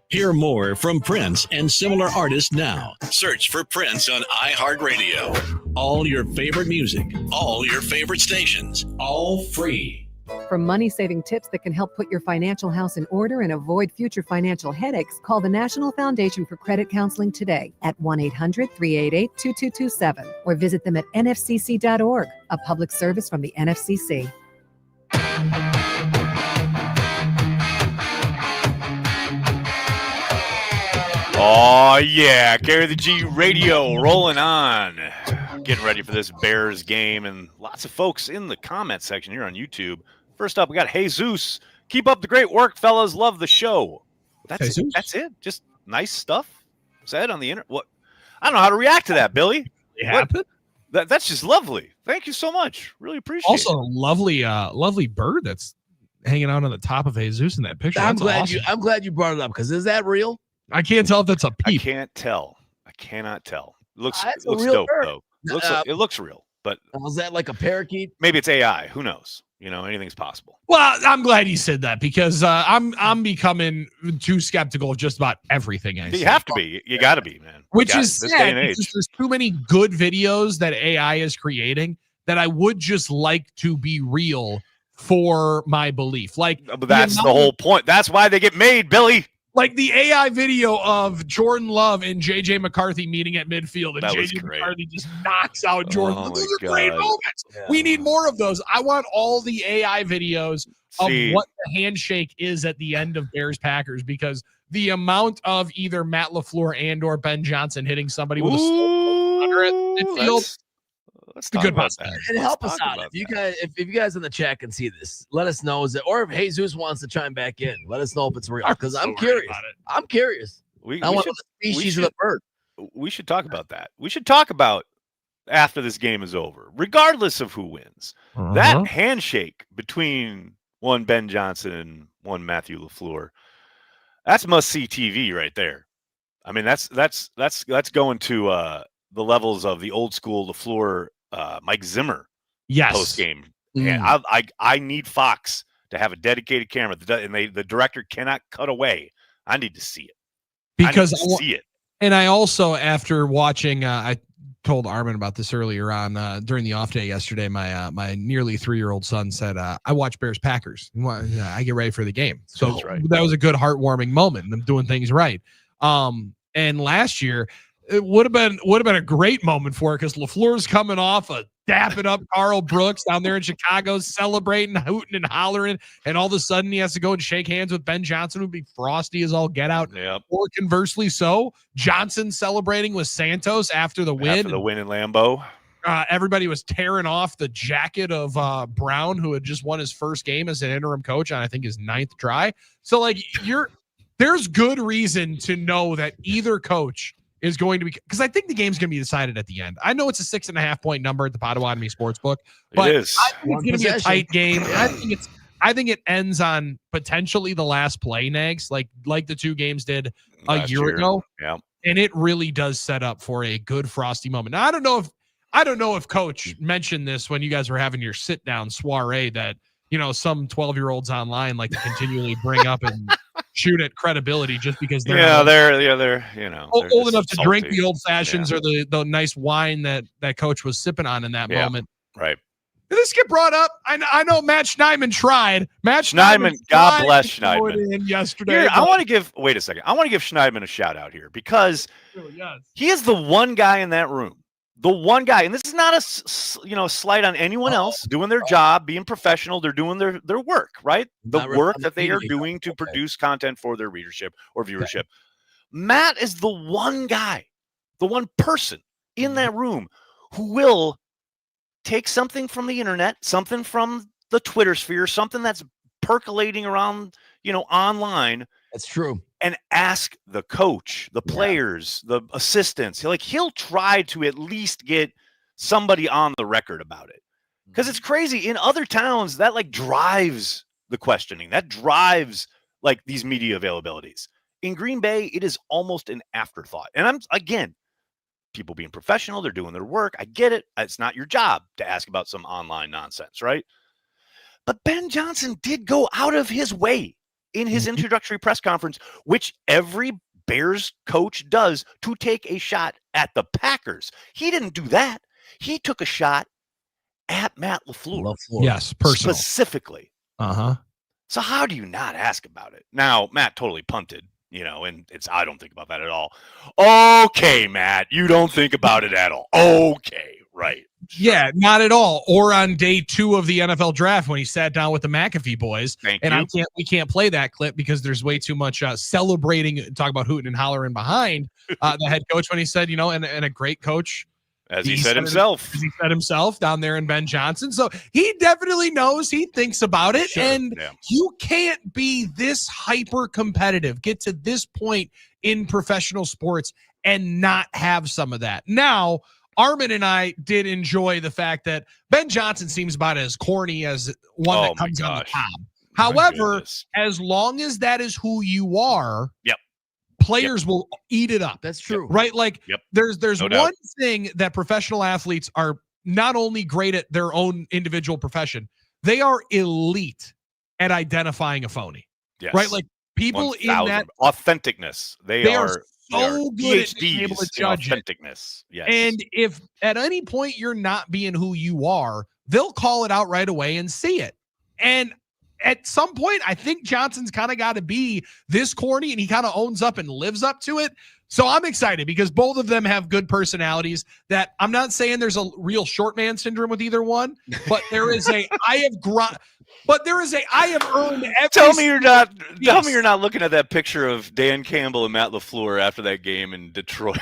Hear more from Prince and similar artists now. Search for Prince on iHeartRadio. All your favorite music, all your favorite stations, all free. For money-saving tips that can help put your financial house in order and avoid future financial headaches, call the National Foundation for Credit Counseling today at 1-800-388-2227 or visit them at nfcc.org, a public service from the NFCC. Oh, yeah. Carry the G radio rolling on. Getting ready for this Bears game, and lots of folks in the comment section here on YouTube. First up, we got Jesus. Keep up the great work, fellas. Love the show. That's it. That's it. Just nice stuff said on the internet. What? I don't know how to react to that, Billy. It happened. That's just lovely. Thank you so much. Really appreciate it. Also, a lovely bird that's hanging out on the top of Jesus in that picture. I'm That's glad you brought it up, because is that real? I can't tell if that's a peep. I can't tell. I cannot tell. It looks real dope bird. though. It looks real, but was that like a parakeet? Maybe it's AI. Who knows? You know, anything's possible. Well, I'm glad you said that, because I'm becoming too skeptical of just about everything I see. You have to be. You got to be, man. Which is this sad, day and age. because there's too many good videos that AI is creating that I would just like to be real for my belief. Like, but that's the whole point. That's why they get made, Billy. Like the AI video of Jordan Love and JJ McCarthy meeting at midfield, and JJ McCarthy just knocks out Jordan. Those are great moments. Yeah. We need more of those. I want all the AI videos of what the handshake is at the end of Bears Packers, because the amount of either Matt LaFleur and or Ben Johnson hitting somebody with a stone under at midfield. Let's talk good about that. And help us out. If you guys in the chat can see this, let us know. Or if Jesus wants to chime back in, let us know if it's real. Because I'm curious. I'm curious. I want the species of the bird. We should talk about that. We should talk about after this game is over, regardless of who wins, that handshake between one Ben Johnson and one Matthew LaFleur. That's must-see TV right there. I mean, that's going to the levels of the old school LaFleur. Mike Zimmer post game. Yeah, I need Fox to have a dedicated camera, and the director cannot cut away. I need to see it because see it. And I also, after watching, I told Armen about this earlier on during the off day yesterday. My nearly 3-year-old son said, "I watch Bears Packers. I get ready for the game." So that was a good heartwarming moment. Them doing things right. And last year, it would have been a great moment for it, because LaFleur's coming off a dapping up Carl Brooks down there in Chicago, celebrating, hooting and hollering, and all of a sudden he has to go and shake hands with Ben Johnson, who'd be frosty as all get out. Yep. Or conversely, so Johnson celebrating with Santos after the win. After the win in Lambeau. Everybody was tearing off the jacket of Brown, who had just won his first game as an interim coach on, I think, his 9th try. So like there's good reason to know that either coach is going to be, because I think the game's going to be decided at the end. I know it's a 6.5 point number at the Potawatomi Sportsbook, but it is. I think it's going to be a tight game. And I think it ends on potentially the last play, Nags, like the two games did a year ago. Yeah. And it really does set up for a good frosty moment. Now, I don't know if Coach mentioned this when you guys were having your sit down soiree, that, you know, some 12-year-olds online like to continually bring up and shoot at credibility just because they're old enough to drink the old fashions or the nice wine that Coach was sipping on in that moment. Right. Did this get brought up? I know Matt Schneidman tried. God bless Schneidman. Yesterday. Here, I want to give. Wait a second. I want to give Schneidman a shout out here, because he is the one guy in that room. The one guy, and this is not a slight on anyone else doing their job, being professional. They're doing their work, right? The work that they are doing to produce content for their readership or viewership. Matt is the one guy, the one person in that room who will take something from the internet, something from the Twitter sphere, something that's percolating around, online. That's true. And ask the coach, the players, the assistants. He'll try to at least get somebody on the record about it. Because it's crazy. In other towns, that drives the questioning. That drives these media availabilities. In Green Bay, it is almost an afterthought. And people being professional, they're doing their work. I get it. It's not your job to ask about some online nonsense, right? But Ben Johnson did go out of his way in his introductory press conference, which every Bears coach does, to take a shot at the Packers. He didn't do that. He took a shot at Matt LaFleur. Yes, personal. Specifically. Uh-huh. So how do you not ask about it? Now, Matt totally punted, and I don't think about that at all. Okay, Matt, you don't think about it at all. Okay, right. Yeah, not at all. Or on day 2 of the NFL draft when he sat down with the McAfee boys. Thank and you. we can't play that clip because there's way too much celebrating, talk about hooting and hollering behind the head coach when he said, and a great coach. As he said himself. As he said himself down there in Ben Johnson. So he definitely knows, he thinks about it. Sure, and yeah. you can't be this hyper competitive, get to this point in professional sports and not have some of that. Now, Armen and I did enjoy the fact that Ben Johnson seems about as corny as one that comes on the top. However, as long as that is who you are, players will eat it up. That's true. Right? Like there's No one doubt. thing that professional athletes are not only great at their own individual profession, they are elite at identifying a phony. Yes. Right? Like people in 1,000. that Authenticness. They are so good at being able to PhDs in judge it. authenticness. Yes. And if at any point you're not being who you are, they'll call it out right away and see it. And at some point, I think Johnson's kind of got to be this corny, and he kind of owns up and lives up to it. So I'm excited because both of them have good personalities. That I'm not saying there's a real short man syndrome with either one, but there is a I have earned every. Tell me you're not looking at that picture of Dan Campbell and Matt LaFleur after that game in Detroit,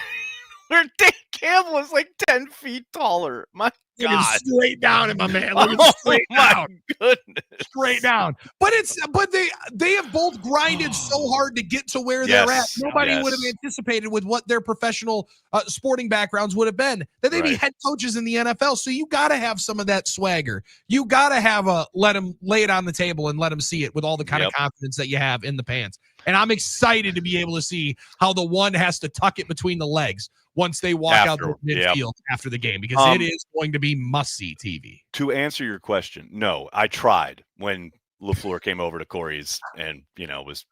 where Dan Campbell is like 10 feet taller. My God, straight down at my man. Look at straight down. Goodness. Straight down. But they have both grinded so hard to get to where they're at. Nobody would have anticipated with what their professional sporting backgrounds would have been that they'd be head coaches in the NFL. So you got to have some of that swagger. You got to have let them lay it on the table and let them see it with all the kind of confidence that you have in the pants. And I'm excited to be able to see how the one has to tuck it between the legs once they walk out the midfield after the game, because it is going to be must-see TV. To answer your question, no, I tried when LaFleur came over to Corey's and, was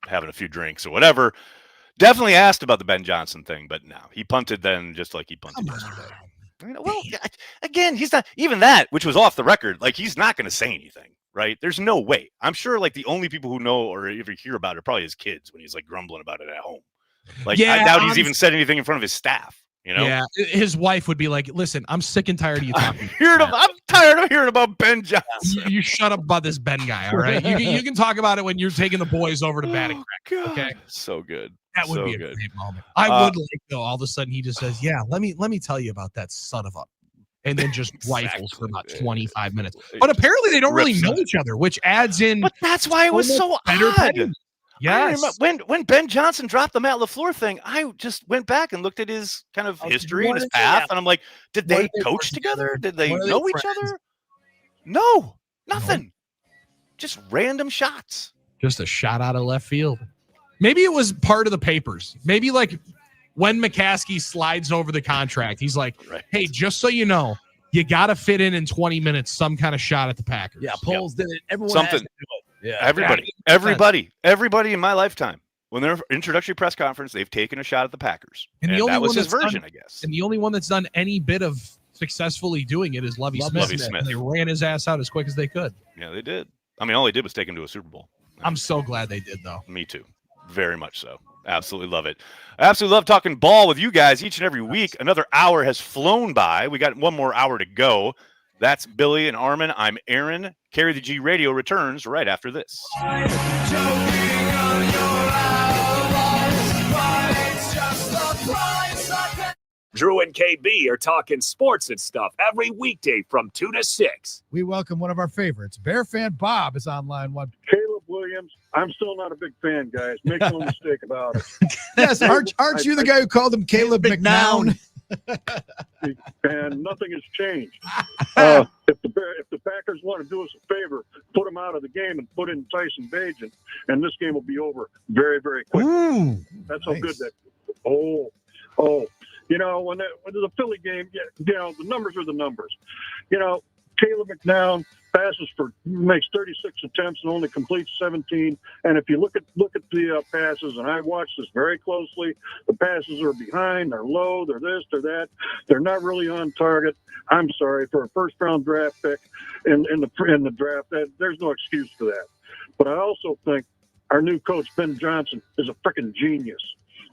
having a few drinks or whatever. Definitely asked about the Ben Johnson thing, but no, he punted then just like he punted yesterday. Well, again, he's not even that, which was off the record. Like, he's not going to say anything, right? There's no way. I'm sure like the only people who know or ever hear about it are probably his kids when he's like grumbling about it at home. Like, I doubt he's even said anything in front of his staff. Yeah, his wife would be like, "Listen, I'm sick and tired of you talking. I'm tired of hearing about Ben Johnson. You shut up about this Ben guy, all right? You can talk about it when you're taking the boys over to batting practice. Okay, so good. That would be a great moment. I would like though. All of a sudden, he just says, "Yeah, let me tell you about that son of a," and then just rifles for about 25 minutes. But apparently, they don't really know each other, which adds in. But that's why it was so odd. Yes. When Ben Johnson dropped the Matt LaFleur thing, I just went back and looked at his kind of history and his path, and I'm like, did they coach together? Did they know each other? No, nothing. Just random shots. Just a shot out of left field. Maybe it was part of the papers. Maybe like when McCaskey slides over the contract, he's like, hey, just so you know, you got to fit in 20 minutes some kind of shot at the Packers. Yeah, Poles did it. Everyone has to do it. Yeah, everybody in my lifetime, when their introductory press conference, they've taken a shot at the Packers. And that was his version, I guess. And the only one that's done any bit of successfully doing it is Lovie Smith. And they ran his ass out as quick as they could. Yeah, they did. I mean, all they did was take him to a Super Bowl. I'm so glad they did, though. Me too. Very much so. Absolutely love it. I absolutely love talking ball with you guys each and every week. Another hour has flown by. We got one more hour to go. That's Billy and Armen. I'm Aaron. Carry the G Radio returns right after this. Drew and KB are talking sports and stuff every weekday from 2 to 6. We welcome one of our favorites. Bear fan Bob is on line one. Caleb Williams. I'm still not a big fan, guys. Make no mistake about it. Yes, aren't you the guy who called him Caleb McNown? And nothing has changed. If the Packers want to do us a favor, put them out of the game and put in Tyson Bagent, and this game will be over very, very quickly. Ooh, that's how good that. When there's a Philly game, the numbers are the numbers. Caleb McNown makes 36 attempts and only completes 17. And if you look at the passes, and I watched this very closely, the passes are behind, they're low, they're this, they're that. They're not really on target. I'm sorry, for a first-round draft pick in the draft, there's no excuse for that. But I also think our new coach, Ben Johnson, is a freaking genius.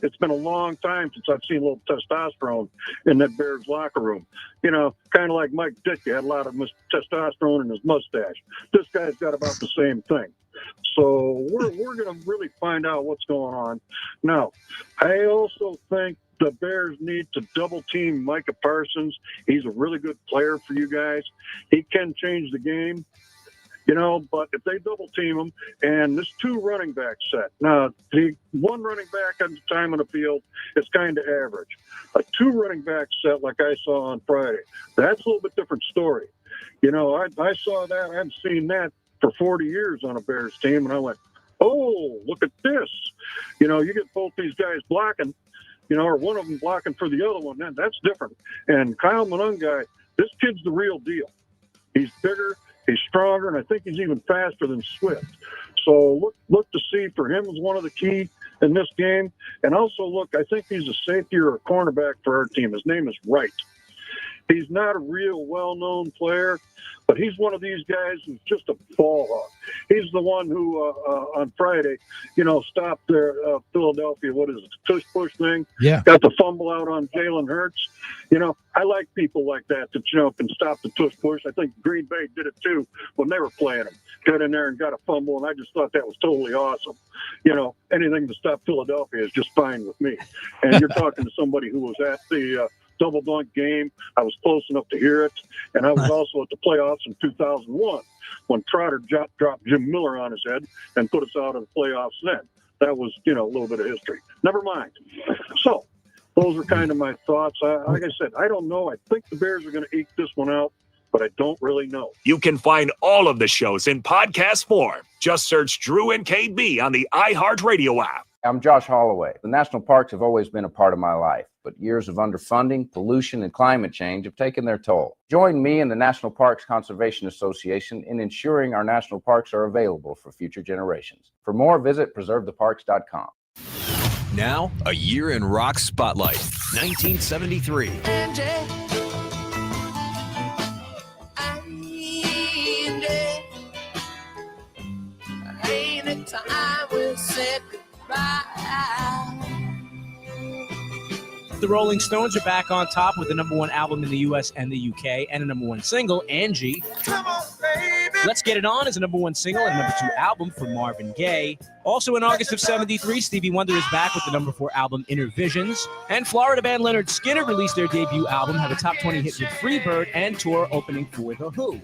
It's been a long time since I've seen a little testosterone in that Bears locker room. You know, kind of like Mike Ditka had a lot of testosterone in his mustache. This guy's got about the same thing. So we're going to really find out what's going on. Now, I also think the Bears need to double team Micah Parsons. He's a really good player for you guys. He can change the game. You know, but if they double team him and this 2 running back set, now the 1 running back at the time on the field is kind of average. A 2 running back set like I saw on Friday, that's a little bit different story. You know, I saw that. I haven't seen that for 40 years on a Bears team, and I went, oh, look at this. You know, you get both these guys blocking, you know, or one of them blocking for the other one. That's different. And Kyle Monungai, this kid's the real deal. He's bigger. He's stronger, and I think he's even faster than Swift. So look to see for him as one of the key in this game. And also, look, I think he's a safety or a cornerback for our team. His name is Wright. He's not a real well-known player, but he's one of these guys who's just a ball hawk. He's the one who, on Friday, you know, stopped their Philadelphia, what is it, tush-push thing? Yeah. Got the fumble out on Jalen Hurts. You know, I like people like that you know, can stop the tush-push. I think Green Bay did it, too, when they were playing him. Got in there and got a fumble, and I just thought that was totally awesome. You know, anything to stop Philadelphia is just fine with me. And you're talking to somebody who was at the double dunk game. I was close enough to hear it, and I was also at the playoffs in 2001 when Trotter dropped Jim Miller on his head and put us out of the playoffs then. That was, you know, a little bit of history. Never mind. So those are kind of my thoughts. Like I said, I don't know. I think the Bears are going to eke this one out, but I don't really know. You can find all of the shows in podcast form. Just search Drew and KB on the iHeartRadio app. I'm Josh Holloway. The national parks have always been a part of my life, but years of underfunding, pollution, and climate change have taken their toll. Join me and the National Parks Conservation Association in ensuring our national parks are available for future generations. For more, visit preservetheparks.com. Now, a year in rock spotlight. 1973. Ain't it time we said goodbye? The Rolling Stones are back on top with the #1 album in the U.S. and the U.K. and a #1 single, Angie. Come on, baby. Let's Get It On is a #1 single and a #2 album for Marvin Gaye. Also in August of '73, Stevie Wonder is back with the #4 album, Inner Visions. And Florida band Leonard Skinner released their debut album, had a top 20 hit with Freebird, and tour opening for The Who.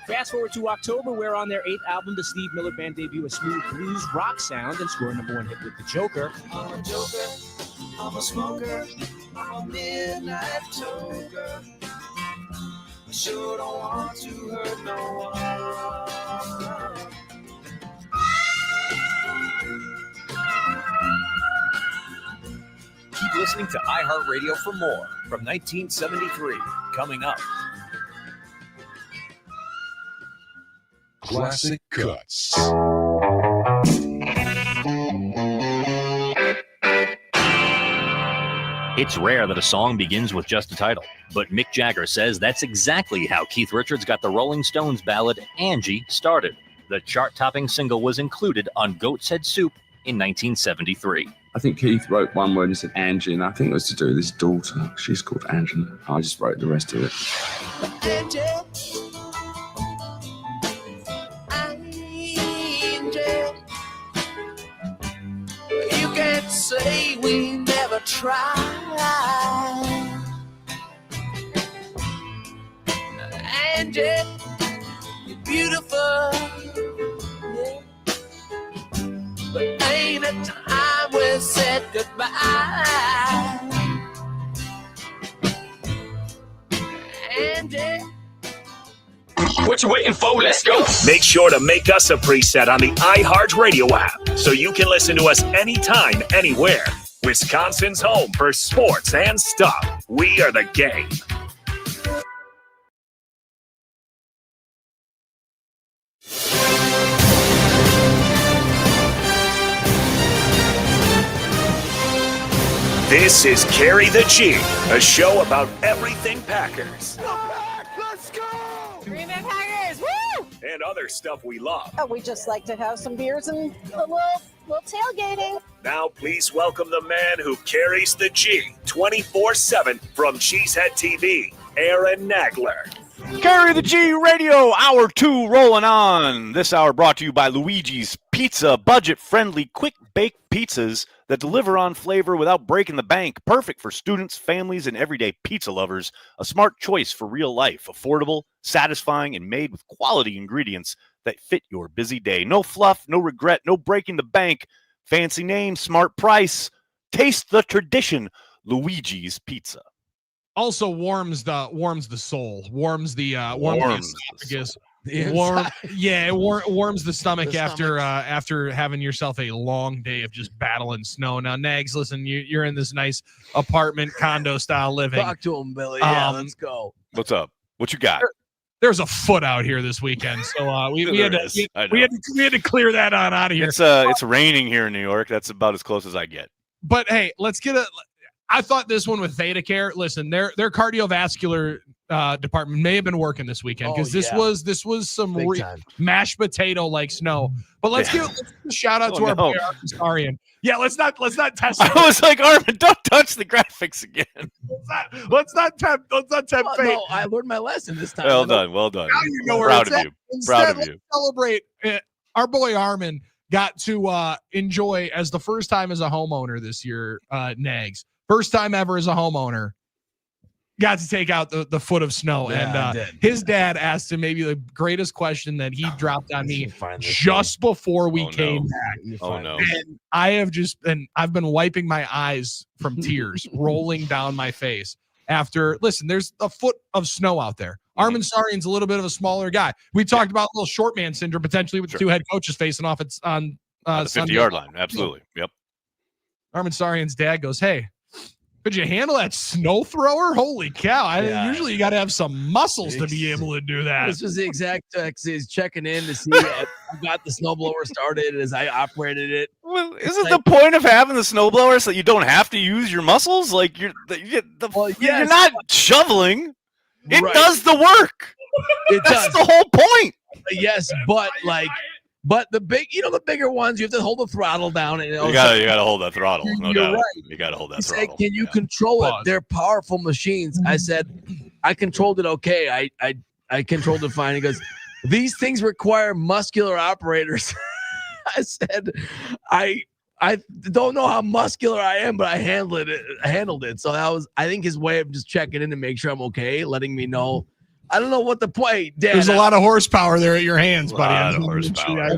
Fast forward to October, where on their 8th album, the Steve Miller Band debut a smooth blues rock sound and score a #1 hit with The Joker. I'm a joker, I'm a smoker, I'm a midnight toker. I sure don't want to hurt no one. Keep listening to iHeartRadio for more from 1973. Coming up. Classic Cuts. It's rare that a song begins with just a title, but Mick Jagger says that's exactly how Keith Richards got the Rolling Stones ballad Angie started. The chart-topping single was included on Goat's Head Soup in 1973. I think Keith wrote one word and said Angie, and I think it was to do with his daughter. She's called Angela. I just wrote the rest of it. Angie. You can't say we never tried. Angie, you're beautiful. Yeah. But ain't a time we said goodbye. Angie. What you waiting for? Let's go. Make sure to make us a preset on the iHeartRadio app so you can listen to us anytime, anywhere. Wisconsin's home for sports and stuff. We are the game. This is Carry the G, a show about everything Packers. Let's go! Green Bay Packers, woo! And other stuff we love. We just like to have some beers and a little tailgating. Now please welcome the man who carries the G 24/7 from Cheesehead TV, Aaron Nagler. Carry the G Radio, Hour 2 rolling on. This hour brought to you by Luigi's Pizza, budget-friendly, quick-baked pizzas that deliver on flavor without breaking the bank. Perfect for students, families, and everyday pizza lovers. A smart choice for real life. Affordable, satisfying, and made with quality ingredients that fit your busy day. No fluff, no regret, no breaking the bank. Fancy name, smart price. Taste the tradition. Luigi's Pizza. Also warms the soul, warms the esophagus. Warms the stomach after having yourself a long day of just battling snow. Now, Nags, listen, you're in this nice apartment condo style living. Talk to him, Billy. Yeah, let's go. What's up? What you got? There's a foot out here this weekend, so we had to clear that on out of here. It's raining here in New York. That's about as close as I get. But hey, let's get I thought this one with Theta Care. Listen, their cardiovascular department may have been working this weekend because this was some mashed potato like snow. But let's give a shout out to our boy Armen Saryan. Yeah, let's not test. I was like, Armen, don't touch the graphics again. Let's not tempt fate. No, I learned my lesson this time. Well done. Now you know where Proud it's of at. you. Instead, Proud of let's you. celebrate. Our boy Armen got to enjoy as the first time as a homeowner this year. Nags, first time ever as a homeowner. Got to take out the foot of snow. Yeah, and his dad asked him maybe the greatest question that he dropped on me just before we came back. Oh no. And I've been wiping my eyes from tears rolling down my face after, listen, there's a foot of snow out there. Armen Saryan's a little bit of a smaller guy. We talked about a little short man syndrome potentially with the two head coaches facing off on the 50-yard line. Absolutely. Yep. Armen Saryan's dad goes, "Hey, could you handle that snow thrower? Holy cow. Usually you got to have some muscles to be able to do that." This was the exact text. He's checking in to see I got the snowblower started as I operated it. Well, isn't the point of having the snowblower so that you don't have to use your muscles? Like you're not shoveling. It does the work. That's the whole point. Yes, but the bigger ones, you have to hold the throttle down, and you gotta hold that throttle. No doubt. Right. You gotta hold that He throttle. said, "Can you control it? They're powerful machines." I said, "I controlled it okay. I controlled it fine." He goes, "These things require muscular operators." I said, I don't know how muscular I am, but I handled it. So that was, I think, his way of just checking in to make sure I'm okay, letting me know. I don't know what the point. Dad, there's a lot of horsepower there at your hands, buddy. A lot of horsepower.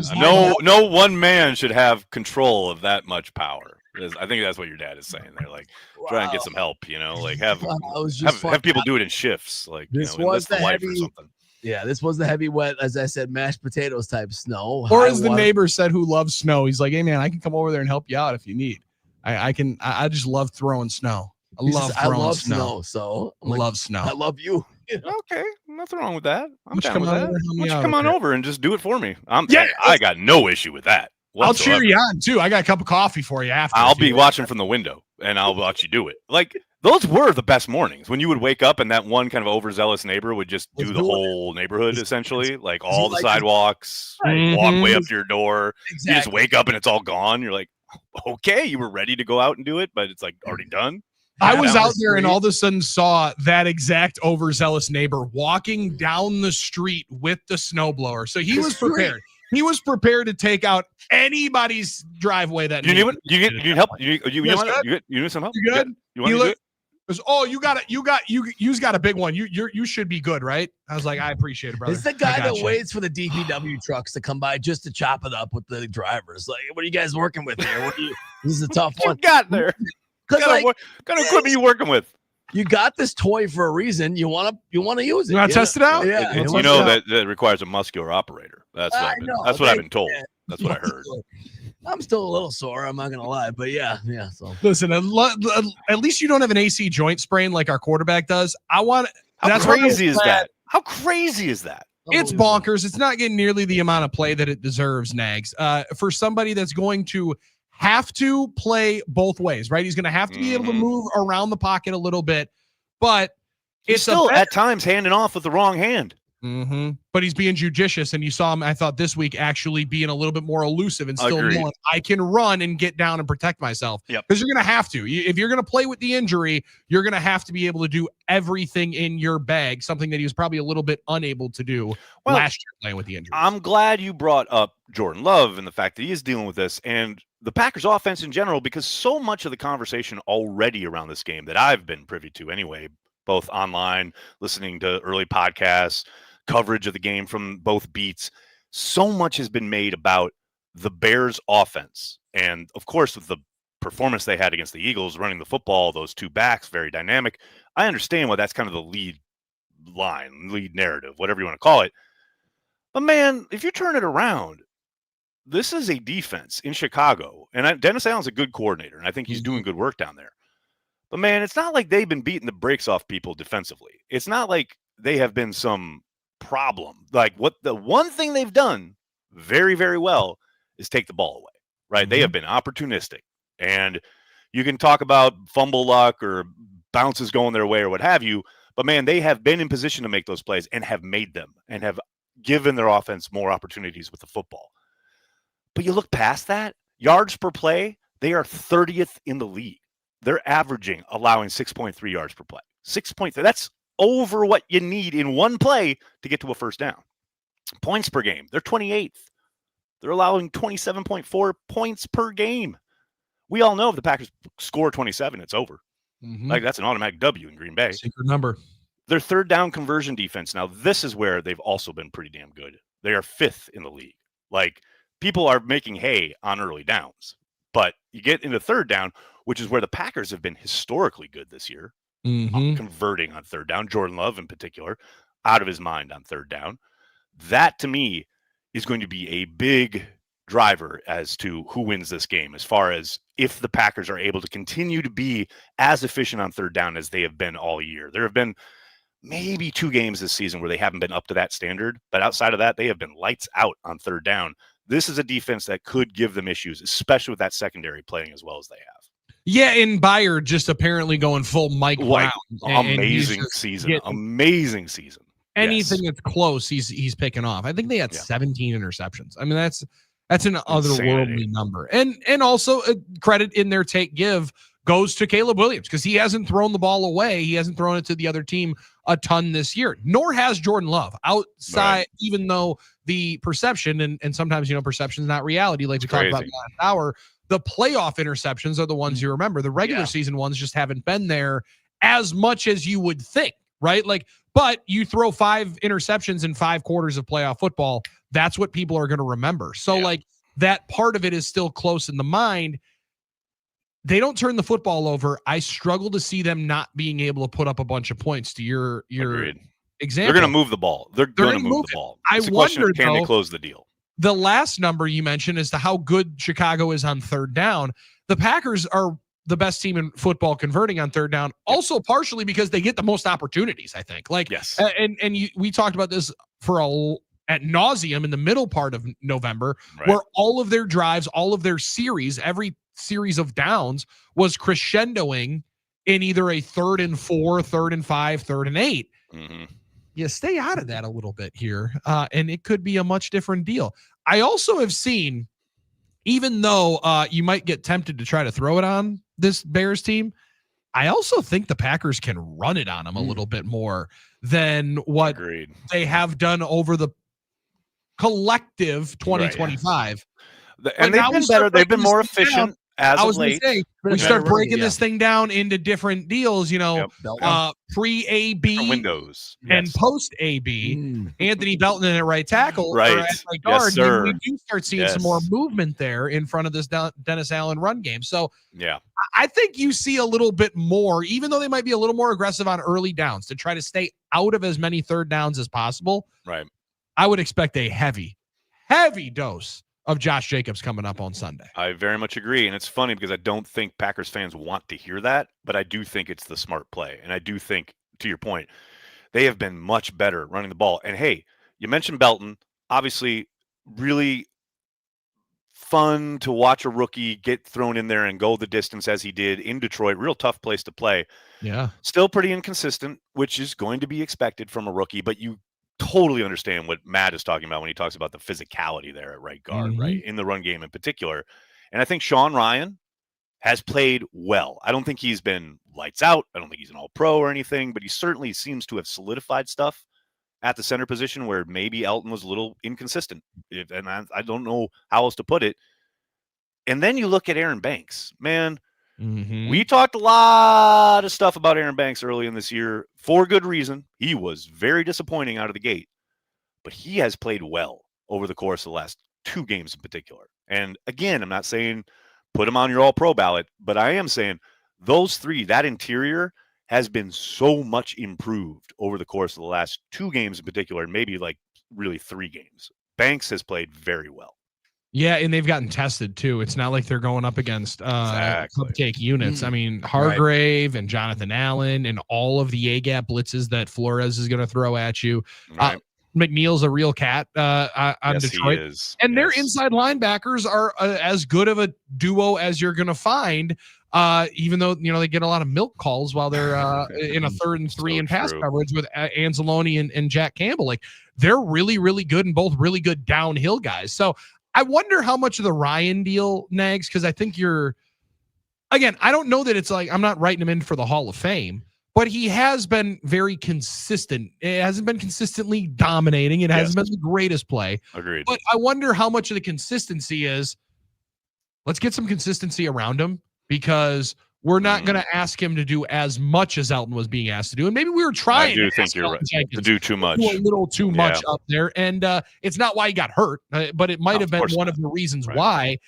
No one man should have control of that much power. I think that's what your dad is saying. They're like, try and get some help, like have people do it in shifts, like this was the heavy, or something. Yeah, this was the heavy wet, as I said, mashed potatoes type snow. Or as the neighbor said, who loves snow, he's like, "Hey man, I can come over there and help you out if you need. I just love throwing snow. I love snow. So love snow. I love you. Okay, nothing wrong with that. I'm down with with that. that. Why don't you come on over and just do it for me? I got no issue with that. I'll cheer you on too. I got a cup of coffee for you after. I'll be watching from the window and I'll watch you do it. Like those were the best mornings when you would wake up and that one kind of overzealous neighbor would just do the whole neighborhood essentially, like all the sidewalks, walk way up to your door. Exactly. You just wake up and it's all gone. You're like, okay, you were ready to go out and do it, but it's like already done. I was out there and all of a sudden saw that exact overzealous neighbor walking down the street with the snowblower. So he was prepared. He was prepared to take out anybody's driveway. That you need help. You need some help. You good? You want to do it? Goes, "Oh, you got a big one. You should be good, right?" I was like, "I appreciate it, brother." It's the guy that waits for the DPW trucks to come by just to chop it up with the drivers. Like, what are you guys working with here? This is a tough one. You got there. What kind of equipment are you working with? you got this toy for a reason. You want to use it. You want to test it out? Yeah. You know that requires a muscular operator. That's what I've been told. Yeah. That's what I heard. I'm still a little sore. I'm not gonna lie, but yeah. So listen, at least you don't have an AC joint sprain like our quarterback does. How crazy is that? How crazy is that? It's bonkers. It's not getting nearly the amount of play that it deserves, Nags. For somebody that's going to have to play both ways, right? He's going to have to be able to move around the pocket a little bit, but He's still at times handing off with the wrong hand. But he's being judicious, and you saw him, I thought, this week actually being a little bit more elusive and still knowing I can run and get down and protect myself. Because you're going to have to. If you're going to play with the injury, you're going to have to be able to do everything in your bag, something that he was probably a little bit unable to do last year playing with the injury. I'm glad you brought up Jordan Love and the fact that he is dealing with this and the Packers offense in general, because so much of the conversation already around this game that I've been privy to anyway, both online, listening to early podcasts, coverage of the game from both beats, so much has been made about the Bears offense. And of course, with the performance they had against the Eagles, running the football, those two backs, very dynamic. I understand why that's kind of the lead narrative, whatever you want to call it. But man, if you turn it around, this is a defense in Chicago. And Dennis Allen's a good coordinator, and I think he's doing good work down there. But man, it's not like they've been beating the brakes off people defensively. It's not like they have been some problem. Like what the one thing they've done very, very well is take the ball away, right? They have been opportunistic, and you can talk about fumble luck or bounces going their way or what have you, but man, they have been in position to make those plays and have made them and have given their offense more opportunities with the football. But you look past that, yards per play, they are 30th in the league. They're averaging, allowing 6.3 yards per play. 6.3. That's over what you need in one play to get to a first down. Points per game, they're 28th. They're allowing 27.4 points per game. We all know if the Packers score 27, it's over. Like that's an automatic W in Green Bay. Secret number. Their third down conversion defense. Now, this is where they've also been pretty damn good. They are 5th in the league. Like, people are making hay on early downs, but you get into third down, which is where the Packers have been historically good this year, converting on third down. Jordan Love, in particular, out of his mind on third down. That, to me, is going to be a big driver as to who wins this game, as far as if the Packers are able to continue to be as efficient on third down as they have been all year. There have been maybe 2 games this season where they haven't been up to that standard, but outside of that, they have been lights out on third down. This is a defense that could give them issues, especially with that secondary playing as well as they have. Yeah, and Bayer just apparently going full Mike Brown. Amazing season. Amazing season. Anything that's close, he's picking off. I think they had 17 interceptions. I mean, that's an otherworldly number. And also credit in their give goes to Caleb Williams, because he hasn't thrown the ball away. He hasn't thrown it to the other team a ton this year, nor has Jordan Love outside, even though the perception, and sometimes, perception is not reality, like we talked about last hour. The playoff interceptions are the ones you remember. The regular season ones just haven't been there as much as you would think, right? Like, but you throw 5 interceptions in 5 quarters of playoff football, that's what people are going to remember. So like that part of it is still close in the mind. They don't turn the football over. I struggle to see them not being able to put up a bunch of points, to your example. They're going to move the ball. They're going to move the ball. I wonder, can they close the deal? The last number you mentioned as to how good Chicago is on third down. The Packers are the best team in football converting on third down, also partially because they get the most opportunities, I think. Like, we talked about this at nauseum in the middle part of November, where all of their drives, all of their series, every series of downs was crescendoing in either a 3rd and 4, 3rd and 5, 3rd and 8. You stay out of that a little bit here, and it could be a much different deal. I also have seen, even though you might get tempted to try to throw it on this Bears team, I also think the Packers can run it on them a little bit more than what they have done over the collective 2025. And they've been better. They've been more efficient as I of was going late, to say, we start breaking this thing down into different deals, pre-AB windows and post-AB. Anthony Belton in at right tackle or Right. at right Yes, guard. sir. We do start seeing some more movement there in front of this Dennis Allen run game. So yeah, I think you see a little bit more, even though they might be a little more aggressive on early downs to try to stay out of as many third downs as possible. Right. I would expect a heavy dose of Josh Jacobs coming up on Sunday. I very much agree. And it's funny because I don't think Packers fans want to hear that, but I do think it's the smart play. And I do think, to your point, they have been much better running the ball. And hey, you mentioned Belton, obviously really fun to watch a rookie get thrown in there and go the distance as he did in Detroit. Real tough place to play. Yeah. Still pretty inconsistent, which is going to be expected from a rookie, but you totally understand what Matt is talking about when he talks about the physicality there at right guard, right? In the run game in particular. And I think Sean Ryan has played well. I don't think he's been lights out. I don't think he's an all-pro or anything, but he certainly seems to have solidified stuff at the center position where maybe Elton was a little inconsistent. And I don't know how else to put it. And then you look at Aaron Banks, man. We talked a lot of stuff about Aaron Banks early in this year for good reason. He was very disappointing out of the gate, but he has played well over the course of the last 2 games in particular. And again, I'm not saying put him on your all-pro ballot, but I am saying those 3, that interior has been so much improved over the course of the last 2 games in particular, and maybe like really 3 games. Banks has played very well. Yeah, and they've gotten tested too. It's not like they're going up against cupcake units. I mean, Hargrave and Jonathan Allen and all of the A-gap blitzes that Flores is going to throw at you. McNeil's a real cat on Detroit. He is. And their inside linebackers are as good of a duo as you're going to find, even though they get a lot of milk calls while they're in a 3rd and 3 in pass coverage with Anzalone and Jack Campbell. Like, they're really, really good and both really good downhill guys. So I wonder how much of the Ryan deal, Nags, because I think again, I don't know that it's like I'm not writing him in for the Hall of Fame, but he has been very consistent. It hasn't been consistently dominating. It hasn't been the greatest play. Agreed. But I wonder how much of the consistency is, let's get some consistency around him, because we're not going to ask him to do as much as Elton was being asked to do. And maybe we were trying I do think you're right. To do too much. A little too much up there. And it's not why he got hurt, but it might have been one of the reasons why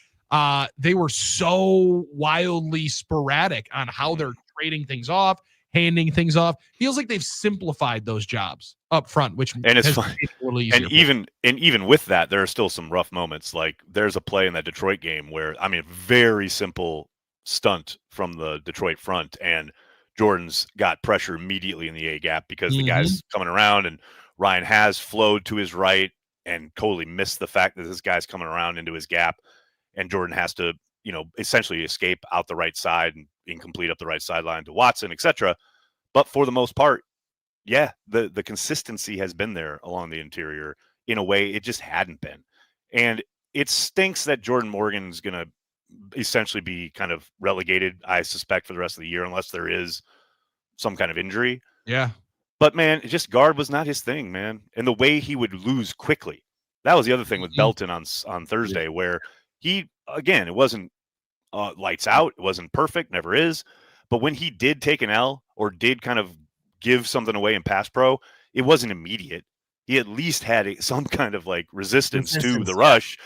they were so wildly sporadic on how they're trading things off, handing things off. Feels like they've simplified those jobs up front, which and it's fun. And even with that, there are still some rough moments. Like there's a play in that Detroit game where, I mean, very simple stunt from the Detroit front, and Jordan's got pressure immediately in the A gap because the guy's coming around, and Ryan has flowed to his right and totally missed the fact that this guy's coming around into his gap, and Jordan has to, essentially escape out the right side and incomplete up the right sideline to Watson, etc. But for the most part, the consistency has been there along the interior in a way it just hadn't been. And it stinks that Jordan Morgan's going to essentially be kind of relegated, I suspect, for the rest of the year, unless there is some kind of injury. Yeah. But man, just guard was not his thing, man. And the way he would lose quickly. That was the other thing with Belton on Thursday, where he, again, it wasn't lights out. It wasn't perfect, never is. But when he did take an L or did kind of give something away in pass pro, it wasn't immediate. He at least had some kind of like resistance to the rush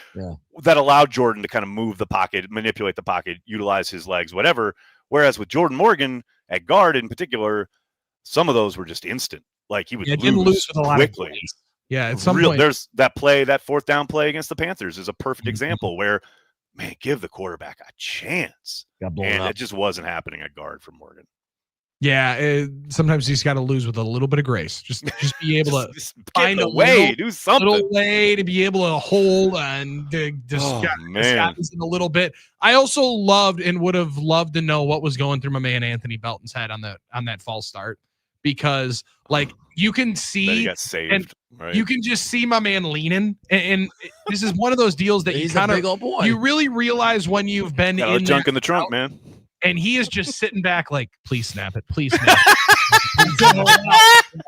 that allowed Jordan to kind of move the pocket, manipulate the pocket, utilize his legs, whatever. Whereas with Jordan Morgan at guard in particular, some of those were just instant. Like he would lose with a lot quickly. At some point. There's that play, that 4th down play against the Panthers is a perfect example where, man, give the quarterback a chance. And it just wasn't happening at guard for Morgan. Yeah, sometimes he's got to lose with a little bit of grace. Just be able to find a way, do something, little way to be able to hold and disguise in a little bit. I also loved and would have loved to know what was going through my man Anthony Belton's head on that false start, because like you can see he got saved, and right? You can just see my man leaning, and this is one of those deals that you kind of you really realize when you've been in junk in the trunk, man. And he is just sitting back like, please snap it. Please snap it.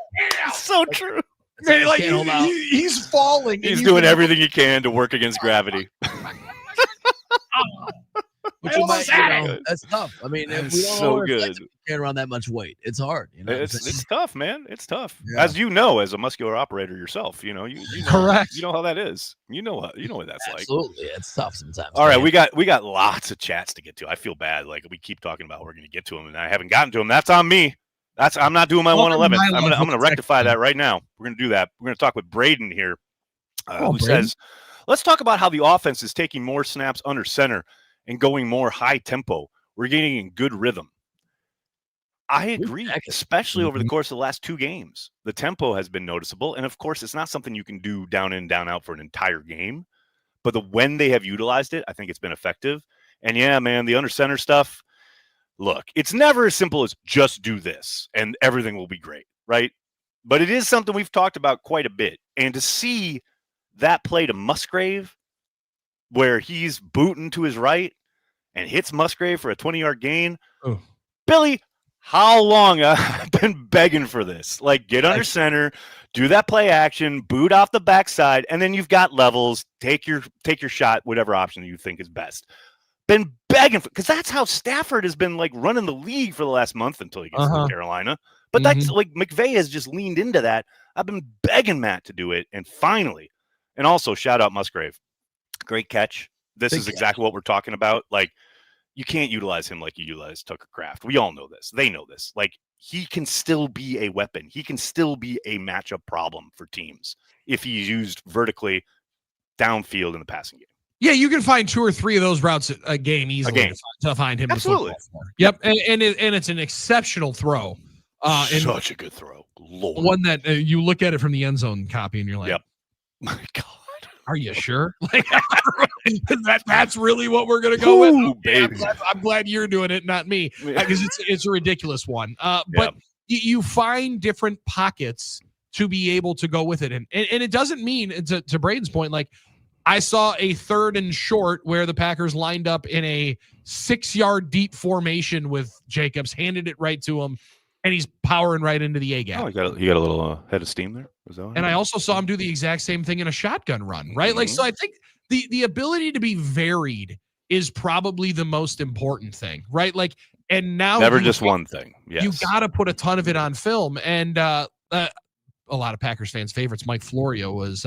So true. Man, like, he's falling. He's doing everything he can to work against gravity. Which you might, Good. that's tough. I mean, if It's we don't so know good. carrying around that much weight, it's hard. You know, It's tough, man. It's tough. Yeah. As you know, as a muscular operator yourself, you know, Correct. You know how that is. You know what that's like. Absolutely, it's tough sometimes. All right, man. we got lots of chats to get to. I feel bad, like we keep talking about we're going to get to them, and I haven't gotten to them. That's on me. I'm not doing my 111. I'm gonna rectify that right now. We're gonna do that. We're gonna talk with Braden here, who says, "Let's talk about how the offense is taking more snaps under center and going more high tempo. We're getting in good rhythm." I agree, especially over the course of the last 2 games. The tempo has been noticeable, and of course, it's not something you can do down in, down out for an entire game. But when they have utilized it, I think it's been effective. And yeah, man, the under center stuff. Look, it's never as simple as just do this and everything will be great, right? But it is something we've talked about quite a bit. And to see that play to Musgrave, where he's booting to his right and hits Musgrave for a 20-yard gain, Billy, how long I've been begging for this? Like, get under center, do that play action, boot off the backside, and then you've got levels. Take your shot, whatever option you think is best. Been begging for, because that's how Stafford has been like running the league for the last month until he gets to Carolina. But that's like McVay has just leaned into that. I've been begging Matt to do it, and finally, and also shout out Musgrave, great catch. This is exactly what we're talking about. Like, you can't utilize him like you utilize Tucker Kraft. We all know this. They know this. Like, he can still be a weapon. He can still be a matchup problem for teams if he's used vertically downfield in the passing game. Yeah, you can find 2 or 3 of those routes a game easily to find him. Absolutely. To football for. Yep, and it's an exceptional throw. Such a good throw. Lord. One that you look at it from the end zone copy and you're like, yep. My God. Are you sure? Like, that's really what we're going to go with? Okay, baby. I'm glad you're doing it, not me, because it's a ridiculous one. But you find different pockets to be able to go with it. And it doesn't mean, to Braden's point, like, I saw a 3rd and short where the Packers lined up in a 6-yard deep formation with Jacobs, handed it right to him, and he's powering right into the A gap. Oh, he got a little head of steam there. Was that and I also saw him do the exact same thing in a shotgun run, right? Like, so I think the ability to be varied is probably the most important thing, right? Like, and now never just one thing. Yes. You got to put a ton of it on film. And a lot of Packers fans' favorites, Mike Florio, was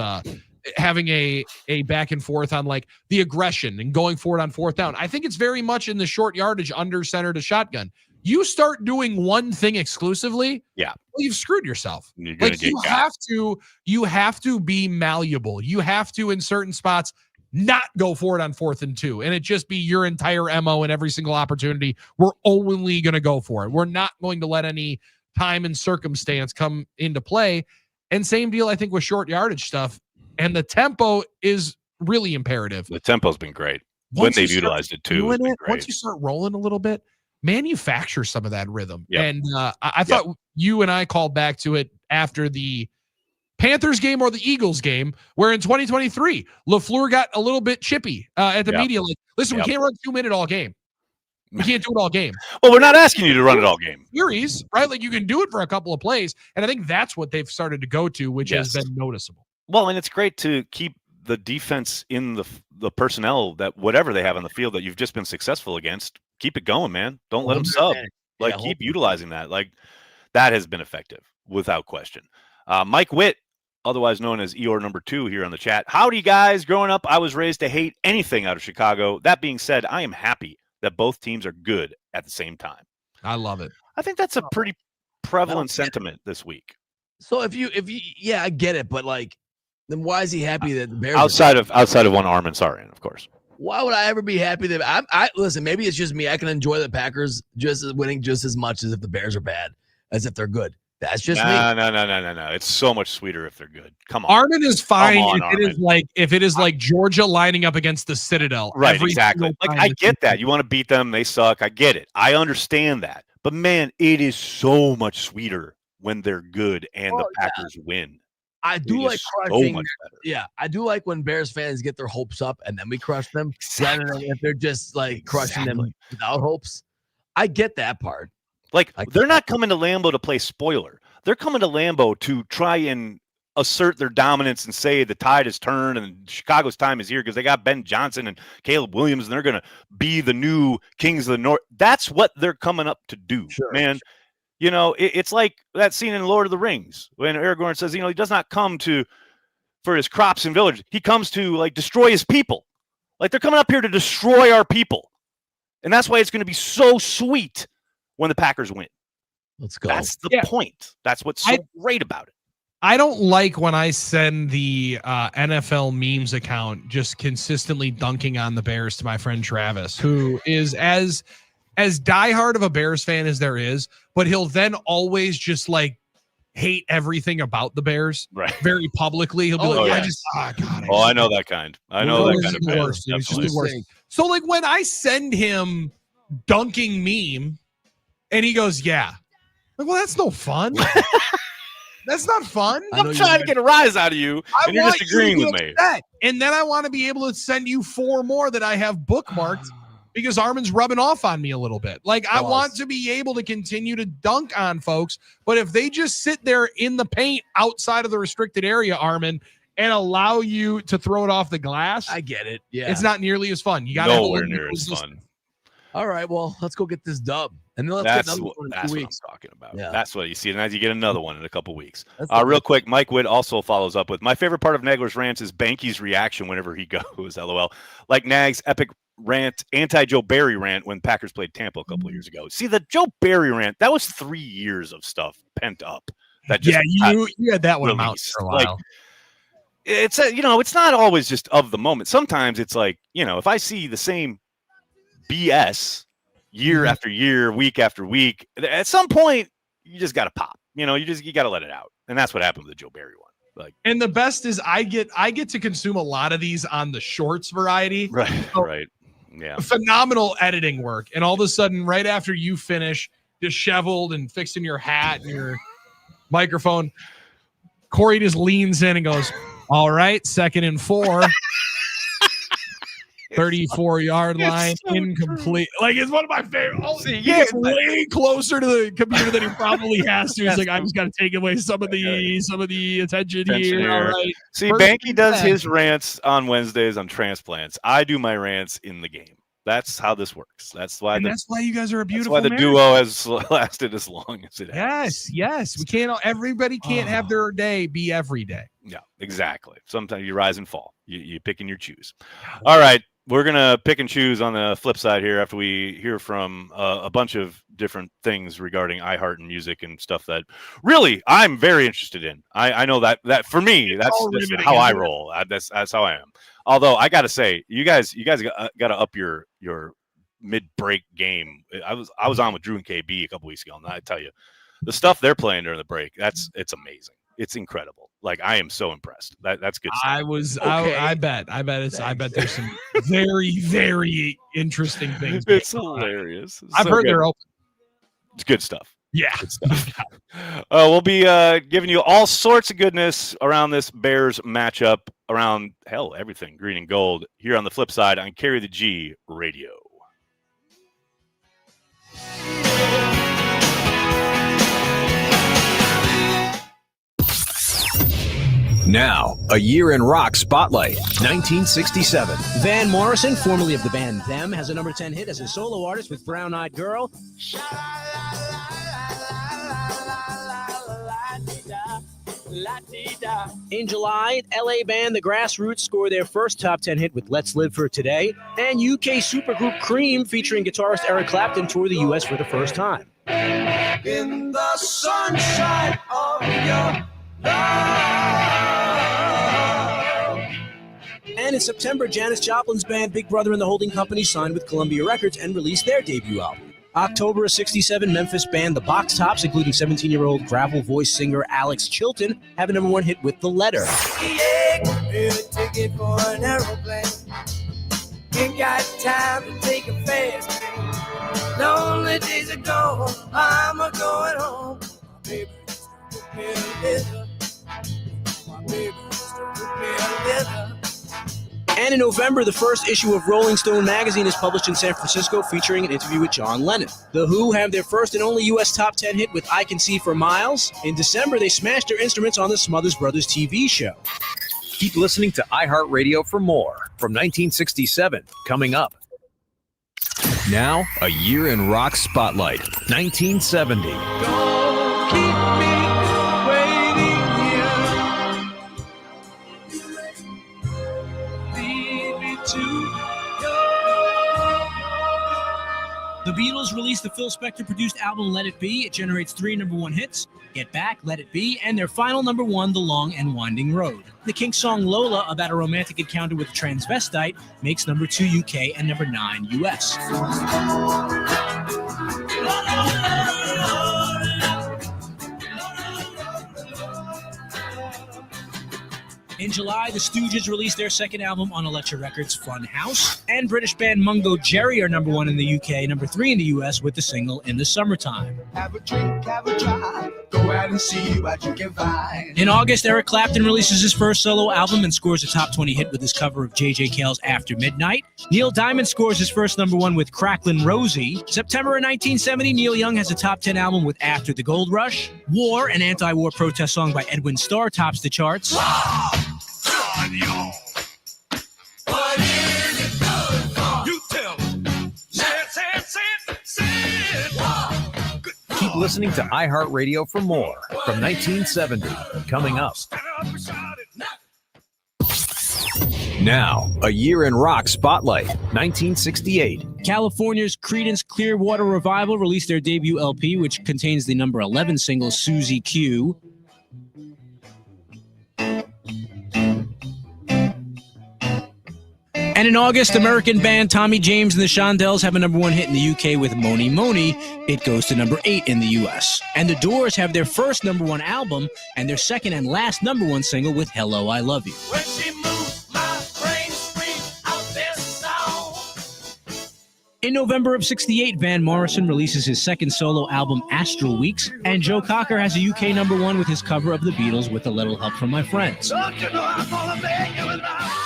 having a back and forth on like the aggression and going forward on 4th down. I think it's very much in the short yardage under center to shotgun. You start doing one thing exclusively, well, you've screwed yourself. Like, you have to be malleable. You have to, in certain spots, not go for it on 4th and 2, and it just be your entire MO in every single opportunity. We're only going to go for it. We're not going to let any time and circumstance come into play. And same deal, I think, with short yardage stuff. And the tempo is really imperative. The tempo's been great. When they've utilized it too. Once you start rolling a little bit, manufacture some of that rhythm. And I thought you and I called back to it after the Panthers game or the Eagles game, where in 2023, LaFleur got a little bit chippy at the media. Like, listen, we can't run 2-minute all game. We can't do it all game. Well, we're not asking you to run it all game. Series, right? Like, you can do it for a couple of plays. And I think that's what they've started to go to, which has been noticeable. Well, and it's great to keep the defense in the personnel that whatever they have on the field that you've just been successful against, keep it going, man. Don't let them sub. Like, keep utilizing that. Like, that has been effective without question. Mike Witt, otherwise known as Eeyore number 2 here on the chat. Howdy, guys. Growing up, I was raised to hate anything out of Chicago. That being said, I am happy that both teams are good at the same time. I love it. I think that's a pretty prevalent sentiment this week. So if you, yeah, I get it, but like, then why is he happy that the Bears outside of one Armen Saryan, of course? Why would I ever be happy that I listen? Maybe it's just me. I can enjoy the Packers winning just as much as if the Bears are bad, as if they're good. That's just me. No. It's so much sweeter if they're good. Come on. Armen is fine if it is like Georgia lining up against the Citadel. Right, exactly. Like, I get that. You want to beat them, they suck. I get it. I understand that. But man, it is so much sweeter when they're good and the Packers win. I do like crushing. So yeah, I do like when Bears fans get their hopes up and then we crush them, rather than if they're just like crushing them without hopes. I get that part. Like, they're not coming to Lambeau to play spoiler. They're coming to Lambeau to try and assert their dominance and say the tide has turned and Chicago's time is here because they got Ben Johnson and Caleb Williams and they're going to be the new kings of the North. That's what they're coming up to do, man. You know, it's like that scene in Lord of the Rings when Aragorn says, you know, he does not come for his crops and village. He comes to like destroy his people. Like they're coming up here to destroy our people. And that's why it's going to be so sweet when the Packers win. Let's go. That's the point. That's what's so great about it. I don't like when I send the NFL memes account just consistently dunking on the Bears to my friend Travis, who is as diehard of a Bears fan as there is, but he'll then always just like hate everything about the Bears, right? Very publicly. He'll be I know that kind. I know that kind of fan. It's just the worst. So like when I send him dunking meme and he goes, yeah. Like, well, that's no fun. That's not fun. I'm trying to get a rise out of you, and you're just agreeing with me. And then I want to be able to send you 4 more that I have bookmarked because Armen's rubbing off on me a little bit. Like, I want to be able to continue to dunk on folks, but if they just sit there in the paint outside of the restricted area, Armen, and allow you to throw it off the glass, I get it. Yeah, it's not nearly as fun. You got nowhere near as fun. All right, well, let's go get this dub. And then let's get another one in 2 weeks. I'm talking about. Yeah. That's what you see. And as you get another one in a couple weeks. Real quick, Mike Witt also follows up with, my favorite part of Nagler's rants is Banky's reaction whenever he goes, LOL. Like Nag's epic rant, anti-Joe Barry rant when Packers played Tampa a couple of years ago. See, the Joe Barry rant, that was 3 years of stuff pent up. That just you had that one out for a while. Like, it's it's not always just of the moment. Sometimes it's like, if I see the same BS year after year, week after week, at some point you just got to pop. You got to let it out, and that's what happened with the Joe Barry one. Like, and the best is I get to consume a lot of these on the shorts variety. Right, right, yeah. Phenomenal editing work, and all of a sudden, right after you finish, disheveled and fixing your hat and your microphone, Corey just leans in and goes, "All right, 2nd and 4." 34-yard line, so incomplete. True. Like, it's one of my favorite. Oh, he gets way closer to the computer than he probably has to. He's like, I just got to take away some of the attention here. All right. See, Banky does his rants on Wednesdays on transplants. I do my rants in the game. That's how this works. That's why you guys are a beautiful. That's why the duo has lasted as long as it has. Yes. We can't. Everybody can't have their day be every day. Yeah, exactly. Sometimes you rise and fall. You pick and you choose. All right. We're going to pick and choose on the flip side here after we hear from a bunch of different things regarding iHeart and music and stuff that really I'm very interested in. I know that for me, that's how I roll. That's how I am. Although I got to say, you guys got to up your mid-break game. I was on with Drew and KB a couple weeks ago, and I tell you, the stuff they're playing during the break, it's amazing. It's incredible. Like, I am so impressed. That's good stuff. I bet there's some very, very interesting things. It's hilarious. I've heard they're open. It's good stuff. Yeah. Good stuff. We'll be giving you all sorts of goodness around this Bears matchup, around everything green and gold here on the flip side on Carry the G Radio. Now, a year in rock spotlight, 1967. Van Morrison, formerly of the band Them, has a number 10 hit as a solo artist with Brown Eyed Girl. In July, LA band The Grassroots scored their first top 10 hit with Let's Live for Today. And UK supergroup Cream, featuring guitarist Eric Clapton, toured the US for the first time. In the sunshine of your love. And in September, Janis Joplin's band Big Brother and the Holding Company signed with Columbia Records and released their debut album. October of '67, Memphis band The Box Tops, including 17-year-old gravel voice singer Alex Chilton, have a number 1 hit with The Letter. Yeah, ticket for an aeroplane. Ain't got time to take a fast train. Lonely days are gone, I'm a going home. My baby just took me a little. My baby just took me a little. And in November, the first issue of Rolling Stone magazine is published in San Francisco, featuring an interview with John Lennon. The Who have their first and only U.S. top 10 hit with I Can See for Miles. In December, they smashed their instruments on the Smothers Brothers TV show. Keep listening to iHeartRadio for more from 1967 coming up. Now, a year in rock spotlight, 1970. Don't keep me waiting here. Lead me to The Beatles released the Phil Spector-produced album Let It Be. It generates 3 number 1 hits, Get Back, Let It Be, and their final number 1, The Long and Winding Road. The Kinks song Lola, about a romantic encounter with a transvestite, makes number 2 UK and number 9 US. In July, the Stooges released their second album on Elektra Records, Fun House. And British band Mungo Jerry are number 1 in the UK, number 3 in the US with the single In the Summertime. have a drink, have a drive. Go out and see what you can find. In August, Eric Clapton releases his first solo album and scores a top 20 hit with his cover of J.J. Cale's After Midnight. Neil Diamond scores his first number 1 with Cracklin' Rosie. September of 1970, Neil Young has a top 10 album with After the Gold Rush. War, an anti-war protest song by Edwin Starr, tops the charts. What is it good for? You tell me. Say it. Keep listening to iHeartRadio for more from 1970 coming up. Now, a year in rock spotlight, 1968. California's Creedence Clearwater Revival released their debut LP, which contains the number 11 single Susie Q. And in August, American band Tommy James and the Shondells have a number 1 hit in the UK with Moni Moni. It goes to number 8 in the US. And the Doors have their first number 1 album and their second and last number 1 single with Hello, I Love You. When she moves, my brain screams out this song. In November of 68, Van Morrison releases his second solo album, Astral Weeks, and Joe Cocker has a UK number 1 with his cover of the Beatles with A Little Help from My Friends. Don't you know I'm gonna make it with my friends?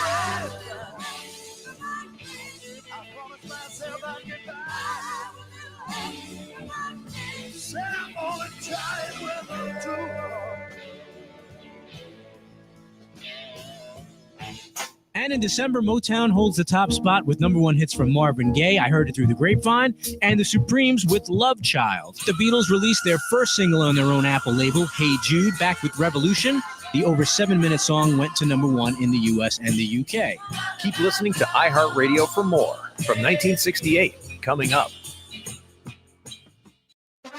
And in December, Motown holds the top spot with number 1 hits from Marvin Gaye, I Heard It Through the Grapevine, and the Supremes with Love Child. The Beatles released their first single on their own Apple label, Hey Jude, back with Revolution. The over 7-minute song went to number 1 in the US and the UK. Keep listening to iHeartRadio for more from 1968 coming up.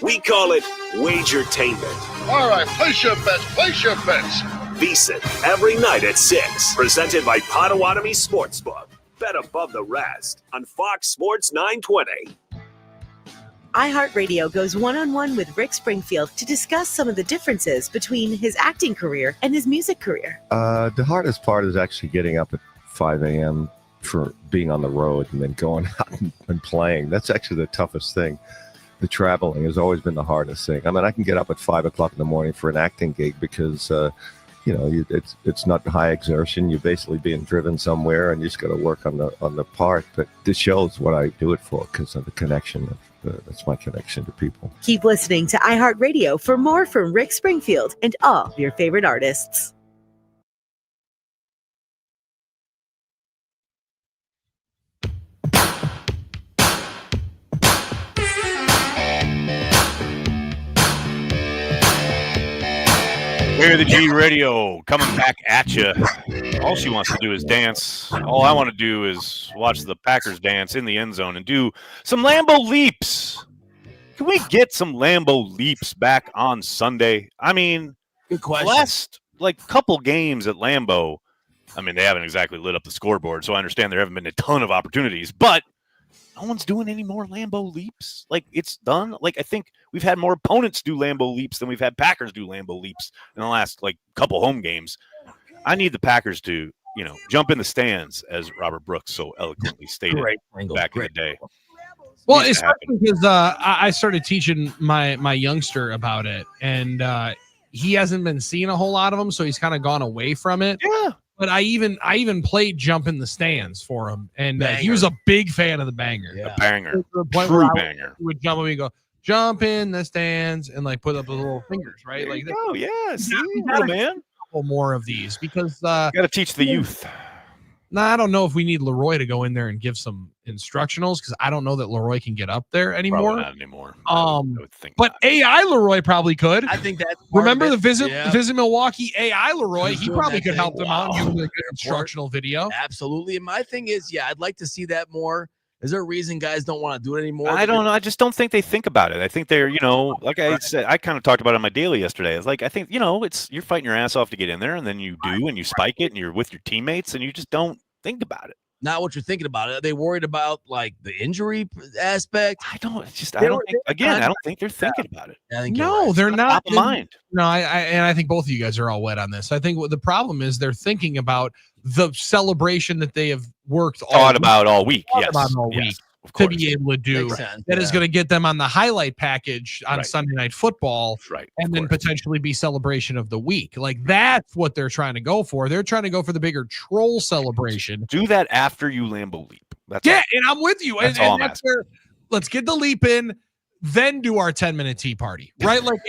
We call it Wagertainment. All right, place your bets. VSiN every night at 6. Presented by Potawatomi Sportsbook. Bet above the rest on Fox Sports 920. iHeartRadio goes one-on-one with Rick Springfield to discuss some of the differences between his acting career and his music career. The hardest part is actually getting up at 5 a.m. for being on the road and then going out and playing. That's actually the toughest thing. The traveling has always been the hardest thing. I mean, I can get up at 5 o'clock in the morning for an acting gig because, it's not high exertion. You're basically being driven somewhere and you just got to work on the part. But this shows what I do it for because of the connection. That's my connection to people. Keep listening to iHeartRadio for more from Rick Springfield and all of your favorite artists. Hear the G Radio coming back at you. All she wants to do is dance. All I want to do is watch the Packers dance in the end zone and do some Lambeau leaps. Can we get some Lambeau leaps back on Sunday? I mean, good question. Last couple games at Lambeau, I mean, they haven't exactly lit up the scoreboard, so I understand there haven't been a ton of opportunities, but no one's doing any more Lambeau leaps. It's done. I think we've had more opponents do Lambeau leaps than we've had Packers do Lambeau leaps in the last couple home games. I need the Packers to, jump in the stands, as Robert Brooks so eloquently stated back in the day. Well, especially because I started teaching my youngster about it, and he hasn't been seeing a whole lot of them, so he's kind of gone away from it. Yeah. But I even played Jump in the Stands for him, and he was a big fan of the banger. The banger. To the point True where banger. He would jump and we go, jump in the stands, and like put up the little fingers, right? There Like you go. Yeah, see, we little gotta man. do a couple more of these because Got to teach the youth. I don't know if we need Leroy to go in there and give some instructionals because I don't know that Leroy can get up there anymore. Probably not anymore. I would think but AI Leroy probably could. I think that's remember the visit Milwaukee AI Leroy. He's He doing probably that could thing. help them out and give them a Wow. good instructional video. Absolutely. And my thing is, I'd like to see that more. Is there a reason guys don't want to do it anymore? I don't know. I just don't think they think about it. I think they're, like I said, I kind of talked about it on my daily yesterday. It's like, I think, it's you're fighting your ass off to get in there, and then you do, and you spike it, and you're with your teammates, and you just don't think about it. Not what you're thinking about. Are they worried about like the injury aspect? I don't think they're thinking about it. I think No, they're not. Top of mind. No, I think both of you guys are all wet on this. I think what the problem is they're thinking about the celebration that they have worked Thought about all week. thought Yes. about all Yes, week of to course. be able to do Makes sense, that is yeah. going to get them on the highlight package on Right. Sunday Night Football, Right. and then potentially be celebration of the week. Like that's what they're trying to go for. They're trying to go for the bigger troll celebration. Do that after you Lambeau leap. That's Yeah, all. and I'm with you. That's and all I'm that's where let's get the leap in, then do our 10-minute tea party, right? Like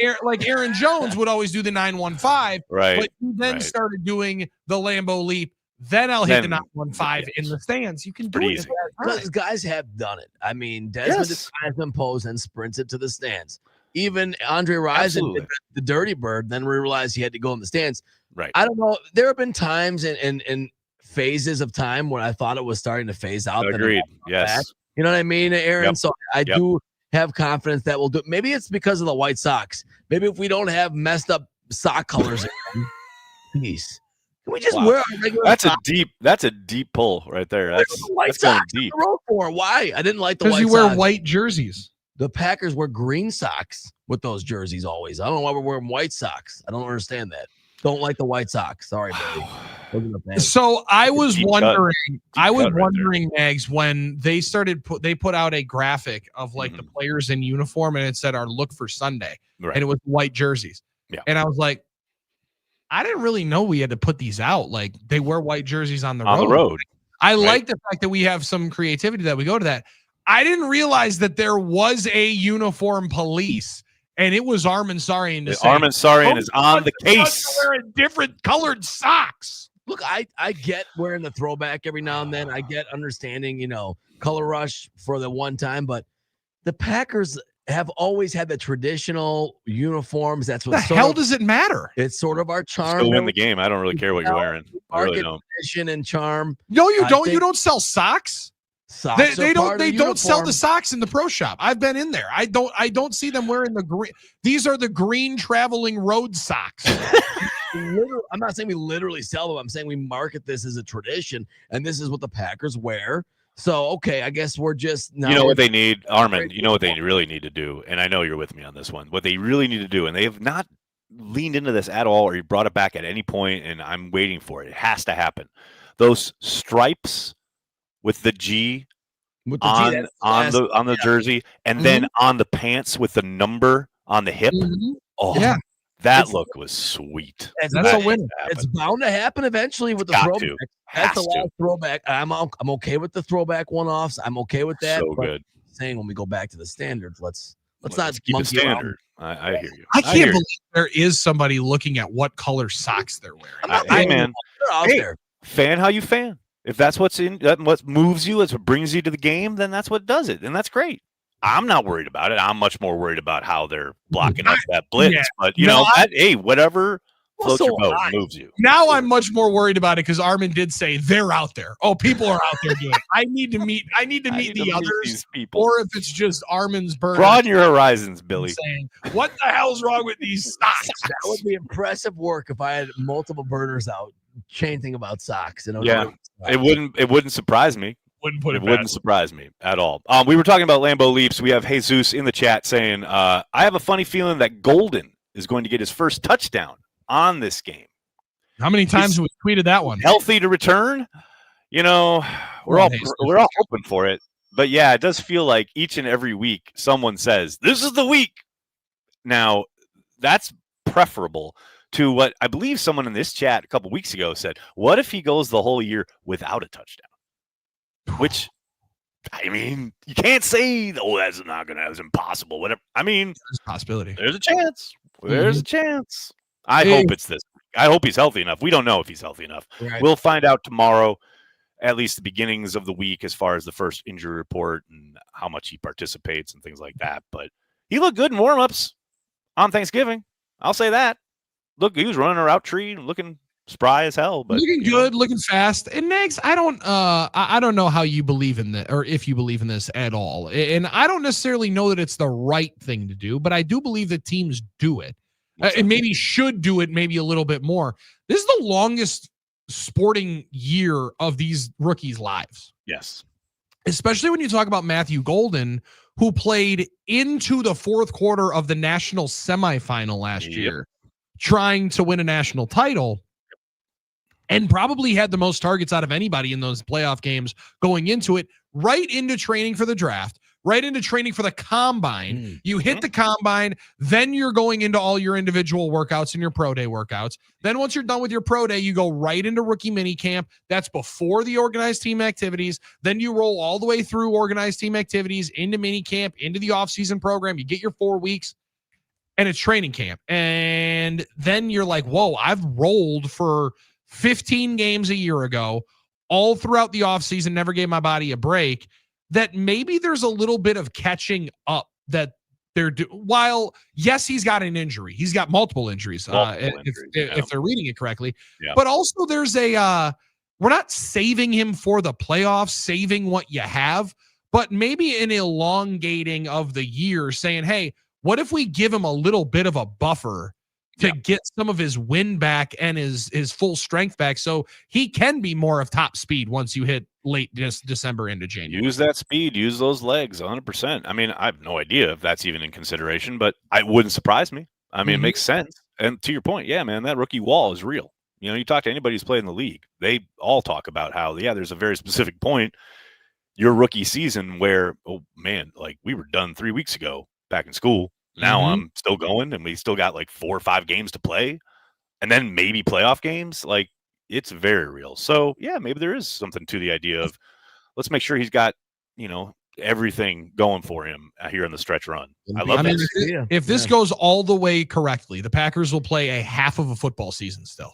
Aaron Jones would always do the 915, Right, But you then right. started doing the Lambeau leap. Then I'll hit the Then- 915 in the stands. You can do Pretty it. easy. Because guys have done it. I mean, Desmond Yes. decides to pose and sprints it to the stands. Even Andre Rison Absolutely. did the dirty bird, then realized he had to go in the stands. Right. I don't know. There have been times in phases of time when I thought it was starting to phase out. then it Agreed. brought back. Yes. You know what I mean, Aaron? Yep. So I Yep. do have confidence that we'll do. Maybe it's because of the White Sox. Maybe if we don't have messed up sock colors again, please. Can we just Wow. wear our regular That's a socks? deep pull right there. That's White going Sox deep. on the road for? Why? I didn't like the Because White you wear Sox. white jerseys. The Packers wear green socks with those jerseys always. I don't know why we're wearing white socks. I don't understand that. Don't like the White Sox. Sorry, buddy. Those are the bad. So I was Deep cut. wondering, cut right Mags, when they they put out a graphic of like the players in uniform, and it said our look for Sunday, Right. and it was white jerseys. Yeah. And I was like, I didn't really know we had to put these out. Like they wear white jerseys on the On road. the road. I Right. like the fact that we have some creativity that we go to that. I didn't realize that there was a uniform police, and it was Armen Saryan to say, Armen Saryan "Oh, is on the bunch of us case." are wearing different colored socks." Look, I get wearing the throwback every now and then. I get understanding, color rush for the one time, but the Packers have always had the traditional uniforms. That's what The hell does it matter? It's sort of our charm. Still that win we the game. I don't really care what you're wearing. I really market don't. tradition and charm. No, you I don't. You think don't sell socks. Socks They are don't. part of They the don't sell uniform. the socks in the pro shop. I've been in there. I don't see them wearing the green. These are the green traveling road socks. I'm not saying we literally sell them. I'm saying we market this as a tradition, and this is what the Packers wear. So, okay, I guess we're just now. You know what they need, Armin? You know what they really need to do, and I know you're with me on this one. What they really need to do, and they have not leaned into this at all, or you brought it back at any point, and I'm waiting for it. It has to happen. Those stripes with the G With the G, on that's on the jersey, and then on the pants with the number on the hip. Oh, Yeah. that It's- look was sweet. That's That's a it. win. It's bound to happen eventually with the Got throwback. to. That's the Has to. last throwback. I'm okay with the throwback one-offs. I'm okay with that. So but good. saying when we go back to the standards, let's Let's not keep it monkey around. standard. I hear you. I hear can't you. believe there is somebody looking at what color socks they're wearing. I'm not Hey, saying man. they're out Hey, there. fan how you fan. If that's what moves you, that's what brings you to the game, then that's what does it, and that's great. I'm not worried about it. I'm much more worried about how they're blocking up that blitz. Yeah. But No, hey, whatever floats so your boat, am I. moves you. Now I'm much more worried about it because Armin did say they're out there. Oh, people are out there doing it. I need to meet the others, these people. or if it's just Armin's burn. Broaden your horizons, Billy. Saying, what the hell's wrong with these socks? That would be impressive work if I had multiple burners out chanting about socks. Yeah, it wouldn't surprise me. Wouldn't put It it wouldn't past surprise me at all. We were talking about Lambeau leaps. We have Jesus in the chat saying, I have a funny feeling that Golden is going to get his first touchdown on this game. How many times have we tweeted that one? Healthy to return. We're all hoping for it. But yeah, it does feel like each and every week someone says, this is the week. Now, that's preferable to what I believe someone in this chat a couple weeks ago said, what if he goes the whole year without a touchdown? Which, I mean, you can't say, oh, that's impossible. Whatever. I mean, there's a possibility. There's a chance. There's a chance. I hope it's this. I hope he's healthy enough. We don't know if he's healthy enough. Right. We'll find out tomorrow, at least the beginnings of the week, as far as the first injury report and how much he participates and things like that. But he looked good in warm-ups on Thanksgiving. I'll say that. Look, he was running a route tree, looking spry as hell. But looking good, looking fast. And next, I don't know how you believe in this, or if you believe in this at all. And I don't necessarily know that it's the right thing to do, but I do believe that teams do it. And maybe should do it maybe a little bit more. This is the longest sporting year of these rookies' lives. Yes. Especially when you talk about Matthew Golden, who played into the fourth quarter of the national semifinal last year, trying to win a national title, and probably had the most targets out of anybody in those playoff games going into it, right into training for the draft, right into training for the combine. You hit the combine, then you're going into all your individual workouts and your pro day workouts. Then once you're done with your pro day, you go right into rookie mini camp. That's before the organized team activities. Then you roll all the way through organized team activities into mini camp, into the offseason program. You get your 4 weeks and it's training camp. And then you're like, whoa, I've rolled for 15 games a year ago, all throughout the offseason, never gave my body a break. That maybe there's a little bit of catching up that they're while yes, he's got an injury. He's got multiple injuries, if they're reading it correctly. Yeah. But also there's we're not saving him for the playoffs, saving what you have, but maybe an elongating of the year saying, hey, what if we give him a little bit of a buffer to get some of his wind back and his full strength back so he can be more of top speed once you hit late December into January. Use that speed, use those legs 100%. I mean, I have no idea if that's even in consideration, but it wouldn't surprise me. I mean, it makes sense. And to your point, yeah, man, that rookie wall is real. You know, you talk to anybody who's played in the league, they all talk about how, there's a very specific point, your rookie season where, oh man, like we were done 3 weeks ago back in school. Now I'm still going and we still got like 4 or 5 games to play and then maybe playoff games. Like it's very real. So yeah, maybe there is something to the idea of let's make sure he's got, everything going for him here in the stretch run. I love that. If this goes all the way correctly, the Packers will play a half of a football season still.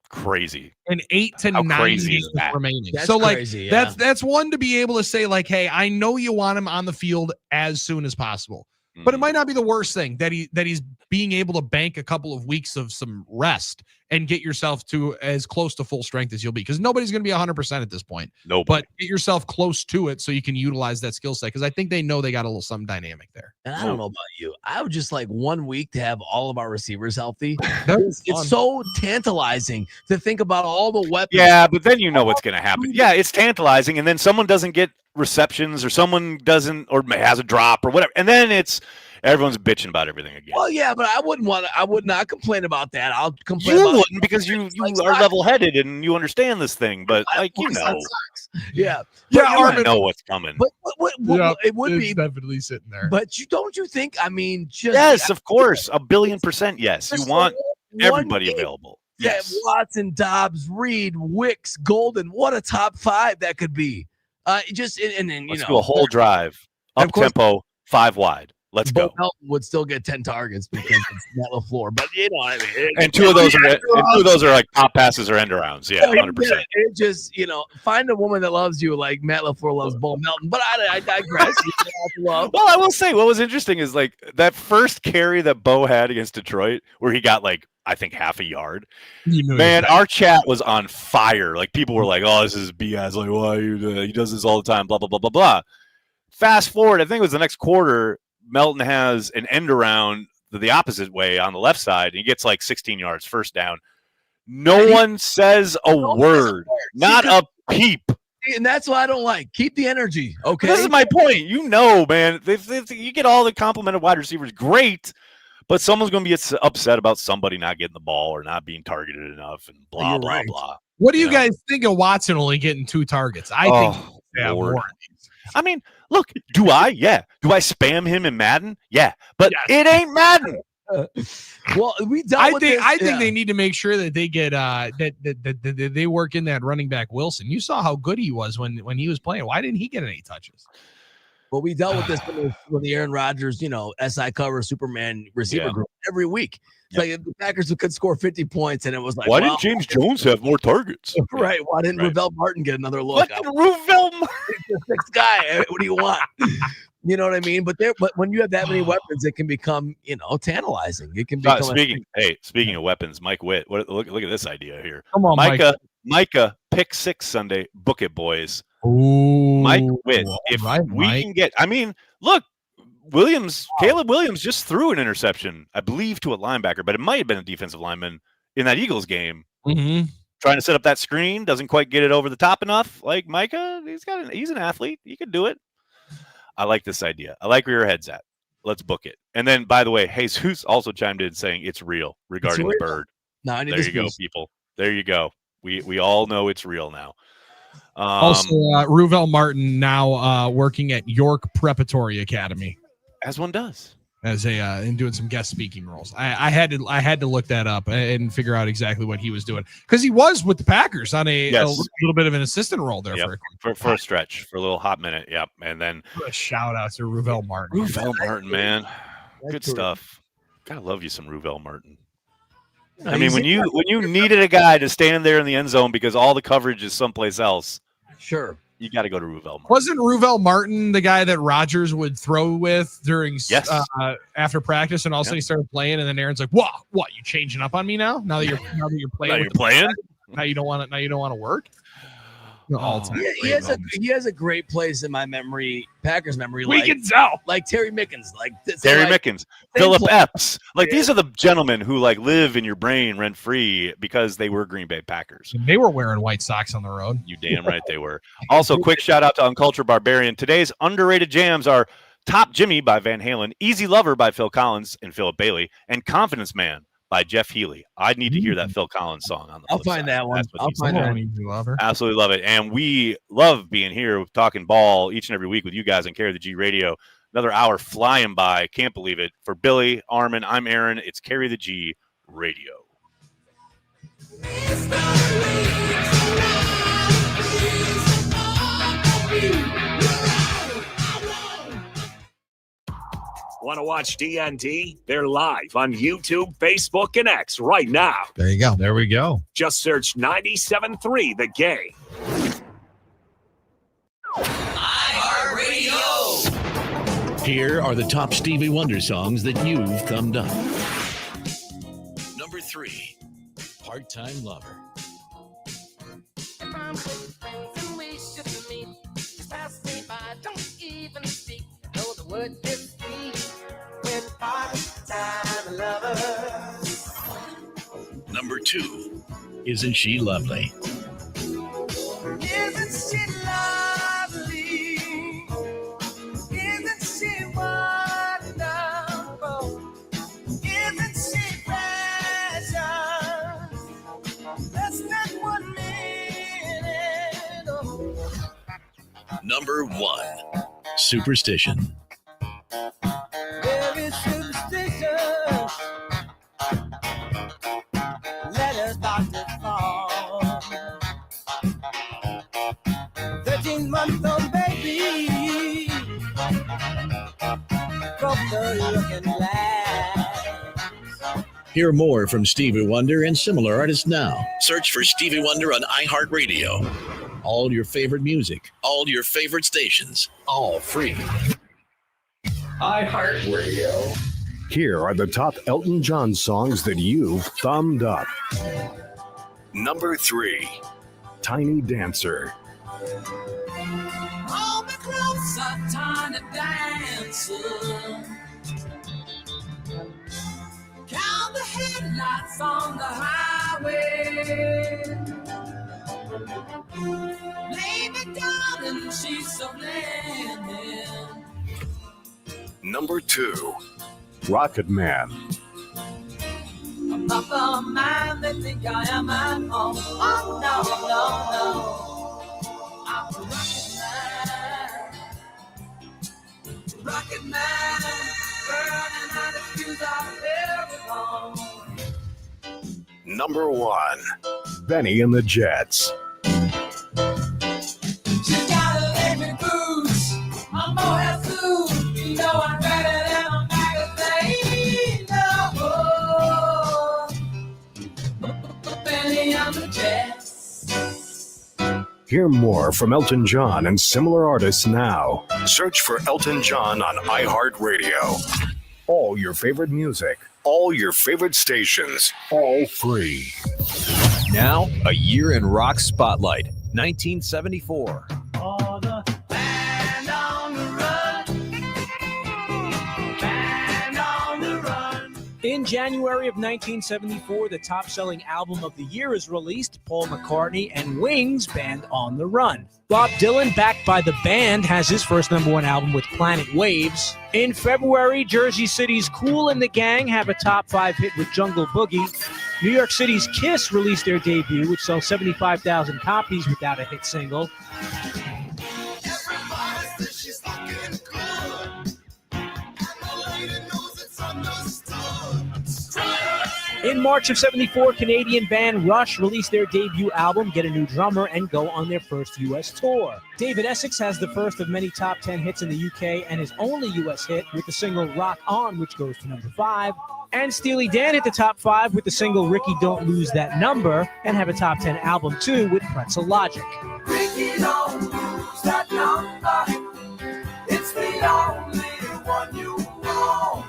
Crazy. And 8 to 9 games remaining. That's so like crazy, that's one to be able to say like, hey, I know you want him on the field as soon as possible. But it might not be the worst thing that he's being able to bank a couple of weeks of some rest and get yourself to as close to full strength as you'll be, because nobody's going to be 100% at this point. No, but get yourself close to it so you can utilize that skill set, because I think they know they got a little some dynamic there. And I don't know about you, I would just like 1 week to have all of our receivers healthy. It's so tantalizing to think about all the weapons. Yeah, but then you know what's going to happen. Yeah, it's tantalizing, and then someone doesn't get receptions or someone doesn't or has a drop or whatever, and then everyone's bitching about everything again. Well, yeah, but I would not complain about that. I'll complain. You about wouldn't, because you are level-headed and you understand this thing, but yeah, I know what's coming. But it would be definitely sitting there. But don't you think? I mean, just yes, of course, 1,000,000,000%. Yes, you want everybody available. Yes, Watson, Dobbs, Reed, Wicks, Golden. What a top 5 that could be. And then let's do a whole drive up tempo, 5 wide. Let's go. Melton would still get 10 targets because it's Matt LaFleur, but you know what I mean. And two of those are like pop passes or end arounds. Yeah, 100%. It just find a woman that loves you like Matt LaFleur loves Bo Melton. But I digress. Well, I will say what was interesting is like that first carry that Bo had against Detroit, where he got like I think half a yard. Man, our chat was on fire. Like people were like, "Oh, this is BS." Like, why he does this all the time? Blah blah blah blah blah. Fast forward, I think it was the next quarter. Melton has an end around the opposite way on the left side, and he gets like 16 yards, first down. No one says a word, not a peep. And that's what I don't like. Keep the energy, okay? This is my point. Man, if you get all the complimented wide receivers, great, but someone's going to be upset about somebody not getting the ball or not being targeted enough and blah, blah, blah. What do you guys think of Watson only getting 2 targets? I think more. I mean, look, do I? Yeah. Do I spam him in Madden? Yeah. But it ain't Madden. Well, we dealt with this. I think they need to make sure that they get that they work in that running back Wilson. You saw how good he was when he was playing. Why didn't he get any touches? Well, we dealt with this when the Aaron Rodgers, SI cover Superman receiver group every week. It's like the Packers could score 50 points, and it was like, why didn't James Jones have more targets? Right. Why didn't Revel Martin get another look? What did Revel Martin? The sixth guy. What do you want? You know what I mean? But when you have that many weapons, it can become, tantalizing. It can become. Speaking of weapons, Mike Witt. Look at this idea here. Come on, Micah, pick 6 Sunday. Book it, boys. Ooh, Mike Witt. If we can get, look, Caleb Williams just threw an interception, I believe, to a linebacker, but it might have been a defensive lineman in that Eagles game. Mm-hmm. Trying to set up that screen, doesn't quite get it over the top enough. Like Micah, he's an athlete. He can do it. I like this idea. I like where your head's at. Let's book it. And then, by the way, Jesus also chimed in saying it's real regarding the bird. No, I need there you go, people. There you go. We all know it's real now. Also, Revel Martin now working at York Preparatory Academy, as one does, as and doing some guest speaking roles. I had to look that up and figure out exactly what he was doing, because he was with the Packers on a little bit of an assistant role there for a stretch, for a little hot minute. Yep, and then a shout out to Revel Martin. Revel Martin, man, good stuff. Gotta love you some Revel Martin. I mean, when you needed a guy to stand there in the end zone because all the coverage is someplace else, sure, you got to go to Revel Martin. Wasn't Revel Martin the guy that Rodgers would throw with during after practice, and all of a sudden he started playing, and then Aaron's like, "What? You changing up on me now? Now that you're playing? Now you're playing? Now you don't want to? Now you don't want to work?" He has a great place in my memory, Packers memory. We can tell, like Terry Mickens, Mickens, Philip Epps. These are the gentlemen who live in your brain rent free because they were Green Bay Packers. They were wearing white socks on the road. You damn right they were. Also, quick shout out to Uncultured Barbarian. Today's underrated jams are Top Jimmy by Van Halen, Easy Lover by Phil Collins and Philip Bailey, and Confidence Man by Jeff Healy. I need to hear that Phil Collins song on the I'll find that one. I'll find that one. Absolutely love it. And we love being here talking ball each and every week with you guys on Carry the G Radio. Another hour flying by. Can't believe it. For Billy, Armin, I'm Aaron. It's Carry the G Radio. Want to watch DND? They're live on YouTube, Facebook, and X right now. There you go. There we go. Just search 97.3 The Game. iHeartRadio. Here are the top Stevie Wonder songs that you've thumbed up. Number 3, Part-Time Lover. Number 2, Isn't She Lovely? Isn't she lovely? Isn't she wonderful? Isn't she precious? That's not 1 minute. Oh. Number 1, Superstition. Very superstitious. Let us start to fall. 13-month-old baby broke the looking glass. Hear more from Stevie Wonder and similar artists now. Search for Stevie Wonder on iHeartRadio. All your favorite music, all your favorite stations, all free. iHeartRadio. Here are the top Elton John songs that you've thumbed up. Number 3, Tiny Dancer. All the clothes are tiny dancer. Count the headlights on the highway. Baby darling, she's so landing. Number 2, Rocket Man. I'm not the man they think I am at home. Oh, no, no, no. I'm a rocket man. Rocket man. Burning out the fuse out of Number 1, Benny and the Jets. She's got a living boots. I'm more health food. You know I'm better than a magazine. Oh, Benny and the Jets. Hear more from Elton John and similar artists now. Search for Elton John on iHeartRadio. All your favorite music, all your favorite stations, all free. Now, a year in rock spotlight, 1974. Oh, the band on the run. Band on the run. In January of 1974, the top-selling album of the year is released, Paul McCartney and Wings' Band on the Run. Bob Dylan, backed by the band, has his first #1 album with Planet Waves. In February, Jersey City's Kool and the Gang have a top 5 hit with Jungle Boogie. New York City's Kiss released their debut, which sells 75,000 copies without a hit single. In March of 74, Canadian band Rush released their debut album, Get a New Drummer, and go on their first U.S. tour. David Essex has the first of many top 10 hits in the UK and his only U.S. hit with the single Rock On, which goes to number 5. And Steely Dan hit the top 5 with the single Ricky Don't Lose That Number and have a top 10 album too with Pretzel Logic. Ricky, don't lose that number. It's the only one you want.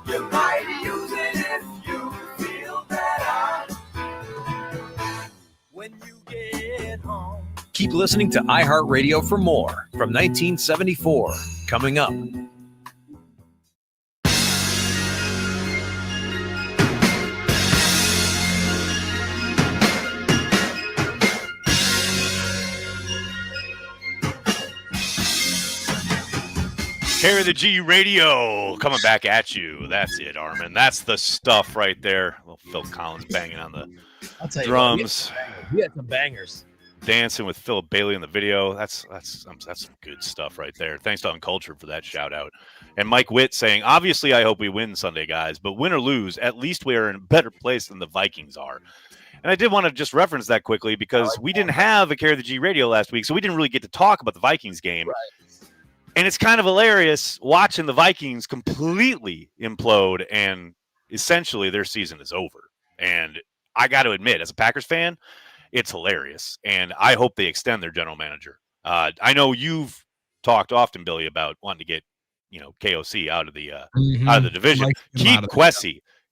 You might use it if you feel better when you get home. Keep listening to iHeartRadio for more from 1974. Coming up. Carry the G Radio coming back at you. That's it, Armin. That's the stuff right there. Little Phil Collins banging on the drums. We had some bangers. Dancing with Philip Bailey in the video. That's some good stuff right there. Thanks to Uncultured for that shout out. And Mike Witt saying, obviously, I hope we win Sunday, guys. But win or lose, at least we are in a better place than the Vikings are. And I did want to just reference that quickly because we didn't have a Carry the G Radio last week, so we didn't really get to talk about the Vikings game. Right. And it's kind of hilarious watching the Vikings completely implode and essentially their season is over. And I got to admit, as a Packers fan, it's hilarious. And I hope they extend their general manager. I know you've talked often, Billy, about wanting to get, KOC out of the division.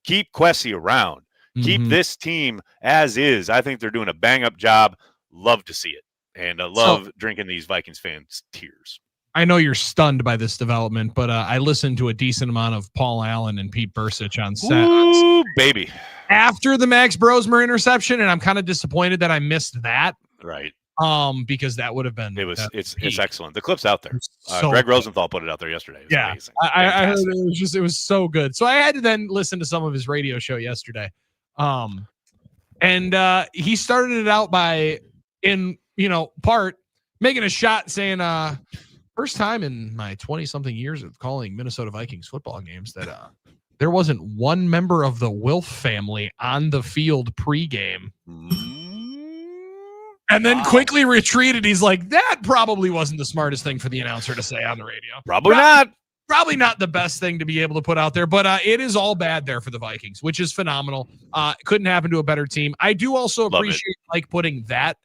Keep Kwesi around. Keep this team as is. I think they're doing a bang-up job. Love to see it. And I love drinking these Vikings fans' tears. I know you're stunned by this development, but I listened to a decent amount of Paul Allen and Pete Bursich on set. Ooh, baby. After the Max Brosmer interception, and I'm kind of disappointed that I missed that. Right. Because that would have been it's excellent. The clip's out there. So Greg good. Rosenthal put it out there yesterday. It was amazing. I heard it was so good. So I had to then listen to some of his radio show yesterday. And he started it out by part making a shot saying first time in my 20-something years of calling Minnesota Vikings football games that there wasn't one member of the Wilf family on the field pregame. And then quickly retreated. He's like, that probably wasn't the smartest thing for the announcer to say on the radio. Probably not. Probably not the best thing to be able to put out there, but it is all bad there for the Vikings, which is phenomenal. Couldn't happen to a better team. I do also appreciate like putting that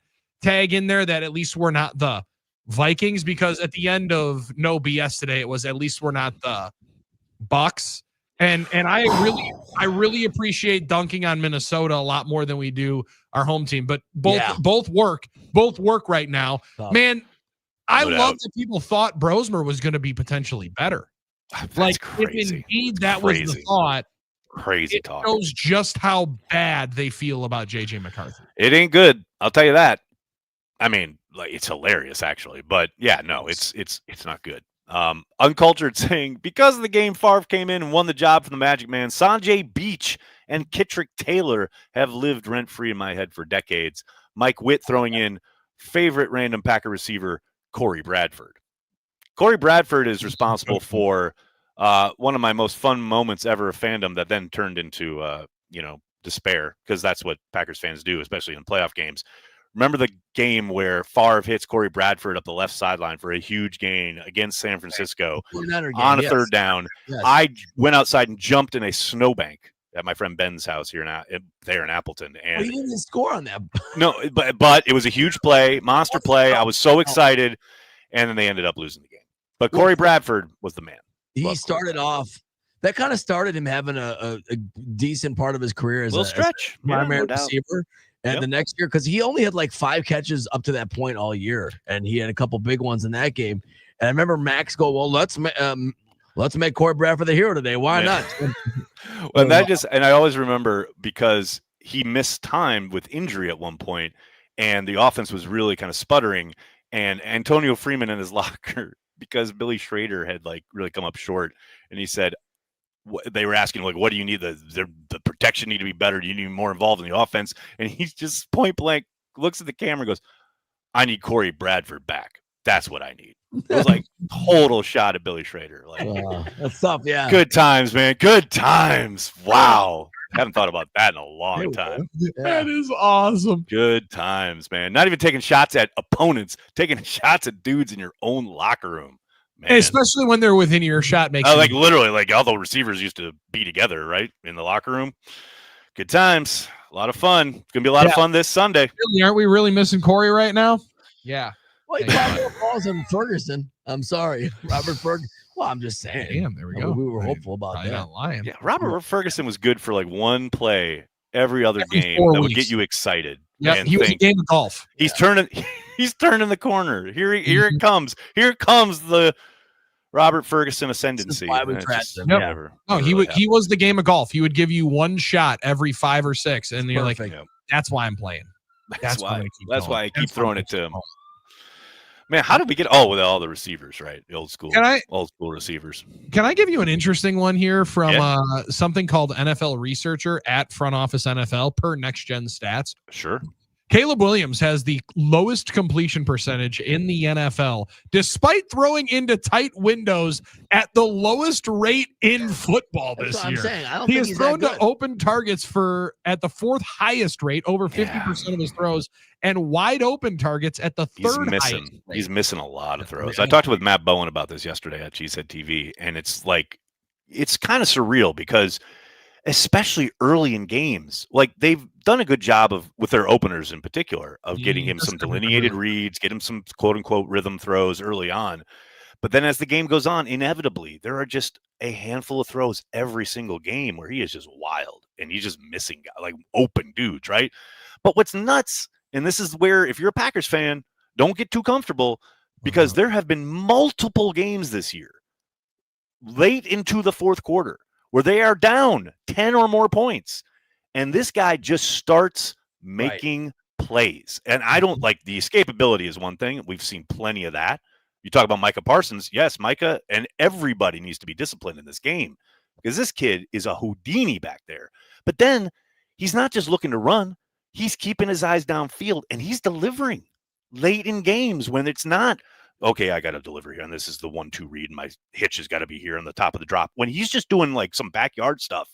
tag in there that at least we're not the Vikings, because at the end of No BS today, it was at least we're not the Bucks. And I really appreciate dunking on Minnesota a lot more than we do our home team. But both work right now. Man, I love that people thought Brosmer was going to be potentially better. That's crazy. If indeed that was the thought, crazy it talk. shows just how bad they feel about JJ McCarthy. It ain't good. I'll tell you that. I mean, like, it's hilarious actually, but yeah, no, it's not good. Uncultured saying, because of the game Favre came in and won the job from the Magic Man, Sanjay Beach and Kittrick Taylor have lived rent-free in my head for decades. Mike Witt throwing in favorite random Packer receiver, Corey Bradford. Corey Bradford is responsible for One of my most fun moments ever of fandom that then turned into, despair, because that's what Packers fans do, especially in playoff games. Remember the game where Favre hits Corey Bradford up the left sideline for a huge gain against San Francisco on a third down? Yes. I went outside and jumped in a snowbank at my friend Ben's house here there in Appleton. And he didn't even score on that. no, but it was a huge play, monster play. I was so excited, and then they ended up losing the game. But Corey Bradford was the man. He started off. That kind of started him having a decent part of his career as a stretch, primary receiver. And the next year, because he only had like 5 catches up to that point all year, and he had a couple big ones in that game. And I remember Max go, "Well, let's make Corey Bradford the hero today. Why not?" Well, and I always remember because he missed time with injury at one point, and the offense was really kind of sputtering. And Antonio Freeman in his locker, because Billy Schrader had like really come up short, and he said, they were asking, like, what do you need? The protection need to be better. Do you need more involved in the offense? And he's just point blank looks at the camera and goes, I need Corey Bradford back. That's what I need. It was like total shot at Billy Schrader. Like, that's tough. Yeah. Good times, man. Good times. Wow. Haven't thought about that in a long time. That is awesome. Good times, man. Not even taking shots at opponents, taking shots at dudes in your own locker room. Man. Especially when they're within your shot. Literally, like all the receivers used to be together, right, in the locker room. Good times, a lot of fun. It's gonna be a lot of fun this Sunday. Really, aren't we really missing Corey right now? Yeah. Well, he caught more balls than Ferguson. I'm sorry, Robert Ferguson. Well, I'm just saying. Damn, there we go. We were hopeful about that. Not lying. Yeah, Robert Ferguson was good for like one play every other game that would get you excited. Yeah, he was a game of golf. He's turning the corner. Here it comes. Here comes the Robert Ferguson ascendancy. Why we trapped him. No, he was the game of golf. He would give you one shot every 5 or 6, and you're like, that's why I'm playing. That's why I keep throwing it to him. Man, how did we get with all the receivers, right? The old school receivers. Can I give you an interesting one here from something called NFL Researcher at Front Office NFL per Next Gen Stats? Sure. Caleb Williams has the lowest completion percentage in the NFL, despite throwing into tight windows at the lowest rate in football this year. He has thrown to open targets at the 4th highest rate, over 50% of his throws, and wide open targets at the 3rd highest rate. He's missing a lot of throws. I talked with Matt Bowen about this yesterday at Cheesehead TV, and it's kind of surreal because especially early in games, like they've done a good job with their openers in particular of getting him some delineated reads, get him some quote unquote rhythm throws early on. But then as the game goes on, inevitably there are just a handful of throws every single game where he is just wild and he's just missing like open dudes, right? But what's nuts, and this is where if you're a Packers fan, don't get too comfortable, because there have been multiple games this year late into the 4th quarter where they are down 10 or more points, and this guy just starts making plays. And I don't like the escapability is one thing. We've seen plenty of that. You talk about Micah Parsons. Yes, Micah, and everybody needs to be disciplined in this game because this kid is a Houdini back there. But then he's not just looking to run. He's keeping his eyes downfield, and he's delivering late in games when it's not, okay, I got to deliver here, and this is the 1-2 read, and my hitch has got to be here on the top of the drop. When he's just doing like some backyard stuff,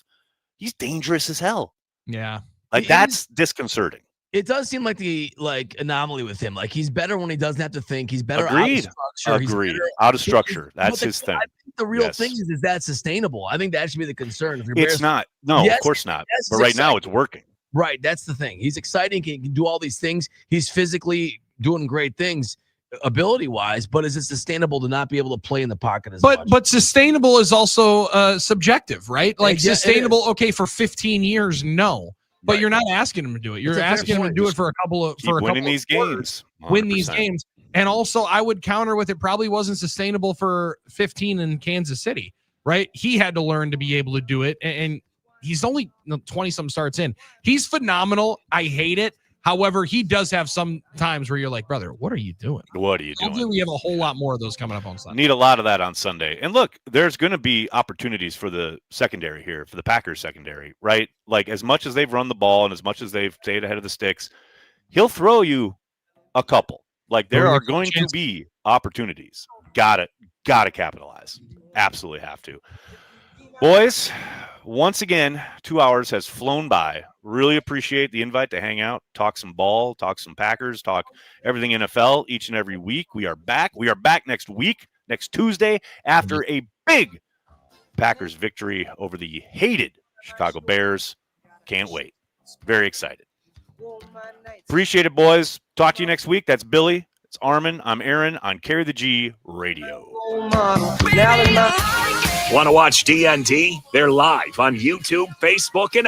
he's dangerous as hell. Yeah. Like that's disconcerting. It does seem like the anomaly with him. Like he's better when he doesn't have to think. He's better Agreed. out of structure. Out of structure. That's his thing. I think the real thing is that sustainable? I think that should be the concern. If you're it's not. No, of course not. But right now it's working. Right. That's the thing. He's exciting. He can do all these things. He's physically doing great things ability-wise, but is it sustainable to not be able to play in the pocket as much? But sustainable is also subjective, right? Like sustainable, okay, for 15 years, no. But you're not asking him to do it. You're asking him to do it for a couple of winning these games. 100%. Win these games. And also, I would counter with it probably wasn't sustainable for 15 in Kansas City, right? He had to learn to be able to do it, and he's only 20-some starts in. He's phenomenal. I hate it. However, he does have some times where you're like, brother, what are you doing? What are you doing? Hopefully we have a whole lot more of those coming up on Sunday. Need a lot of that on Sunday. And look, there's going to be opportunities for the secondary here, for the Packers secondary, right? Like as much as they've run the ball and as much as they've stayed ahead of the sticks, he'll throw you a couple. Like there are going to be opportunities Gotta capitalize. Absolutely have to. Boys, once again, 2 hours has flown by. Really appreciate the invite to hang out, talk some ball, talk some Packers, talk everything NFL each and every week. We are back. We are back next week, next Tuesday, after a big Packers victory over the hated Chicago Bears. Can't wait. Very excited. Appreciate it, boys. Talk to you next week. That's Billy. It's Armen. I'm Aaron on Carry the G Radio. Want to watch DND? They're live on YouTube, Facebook, and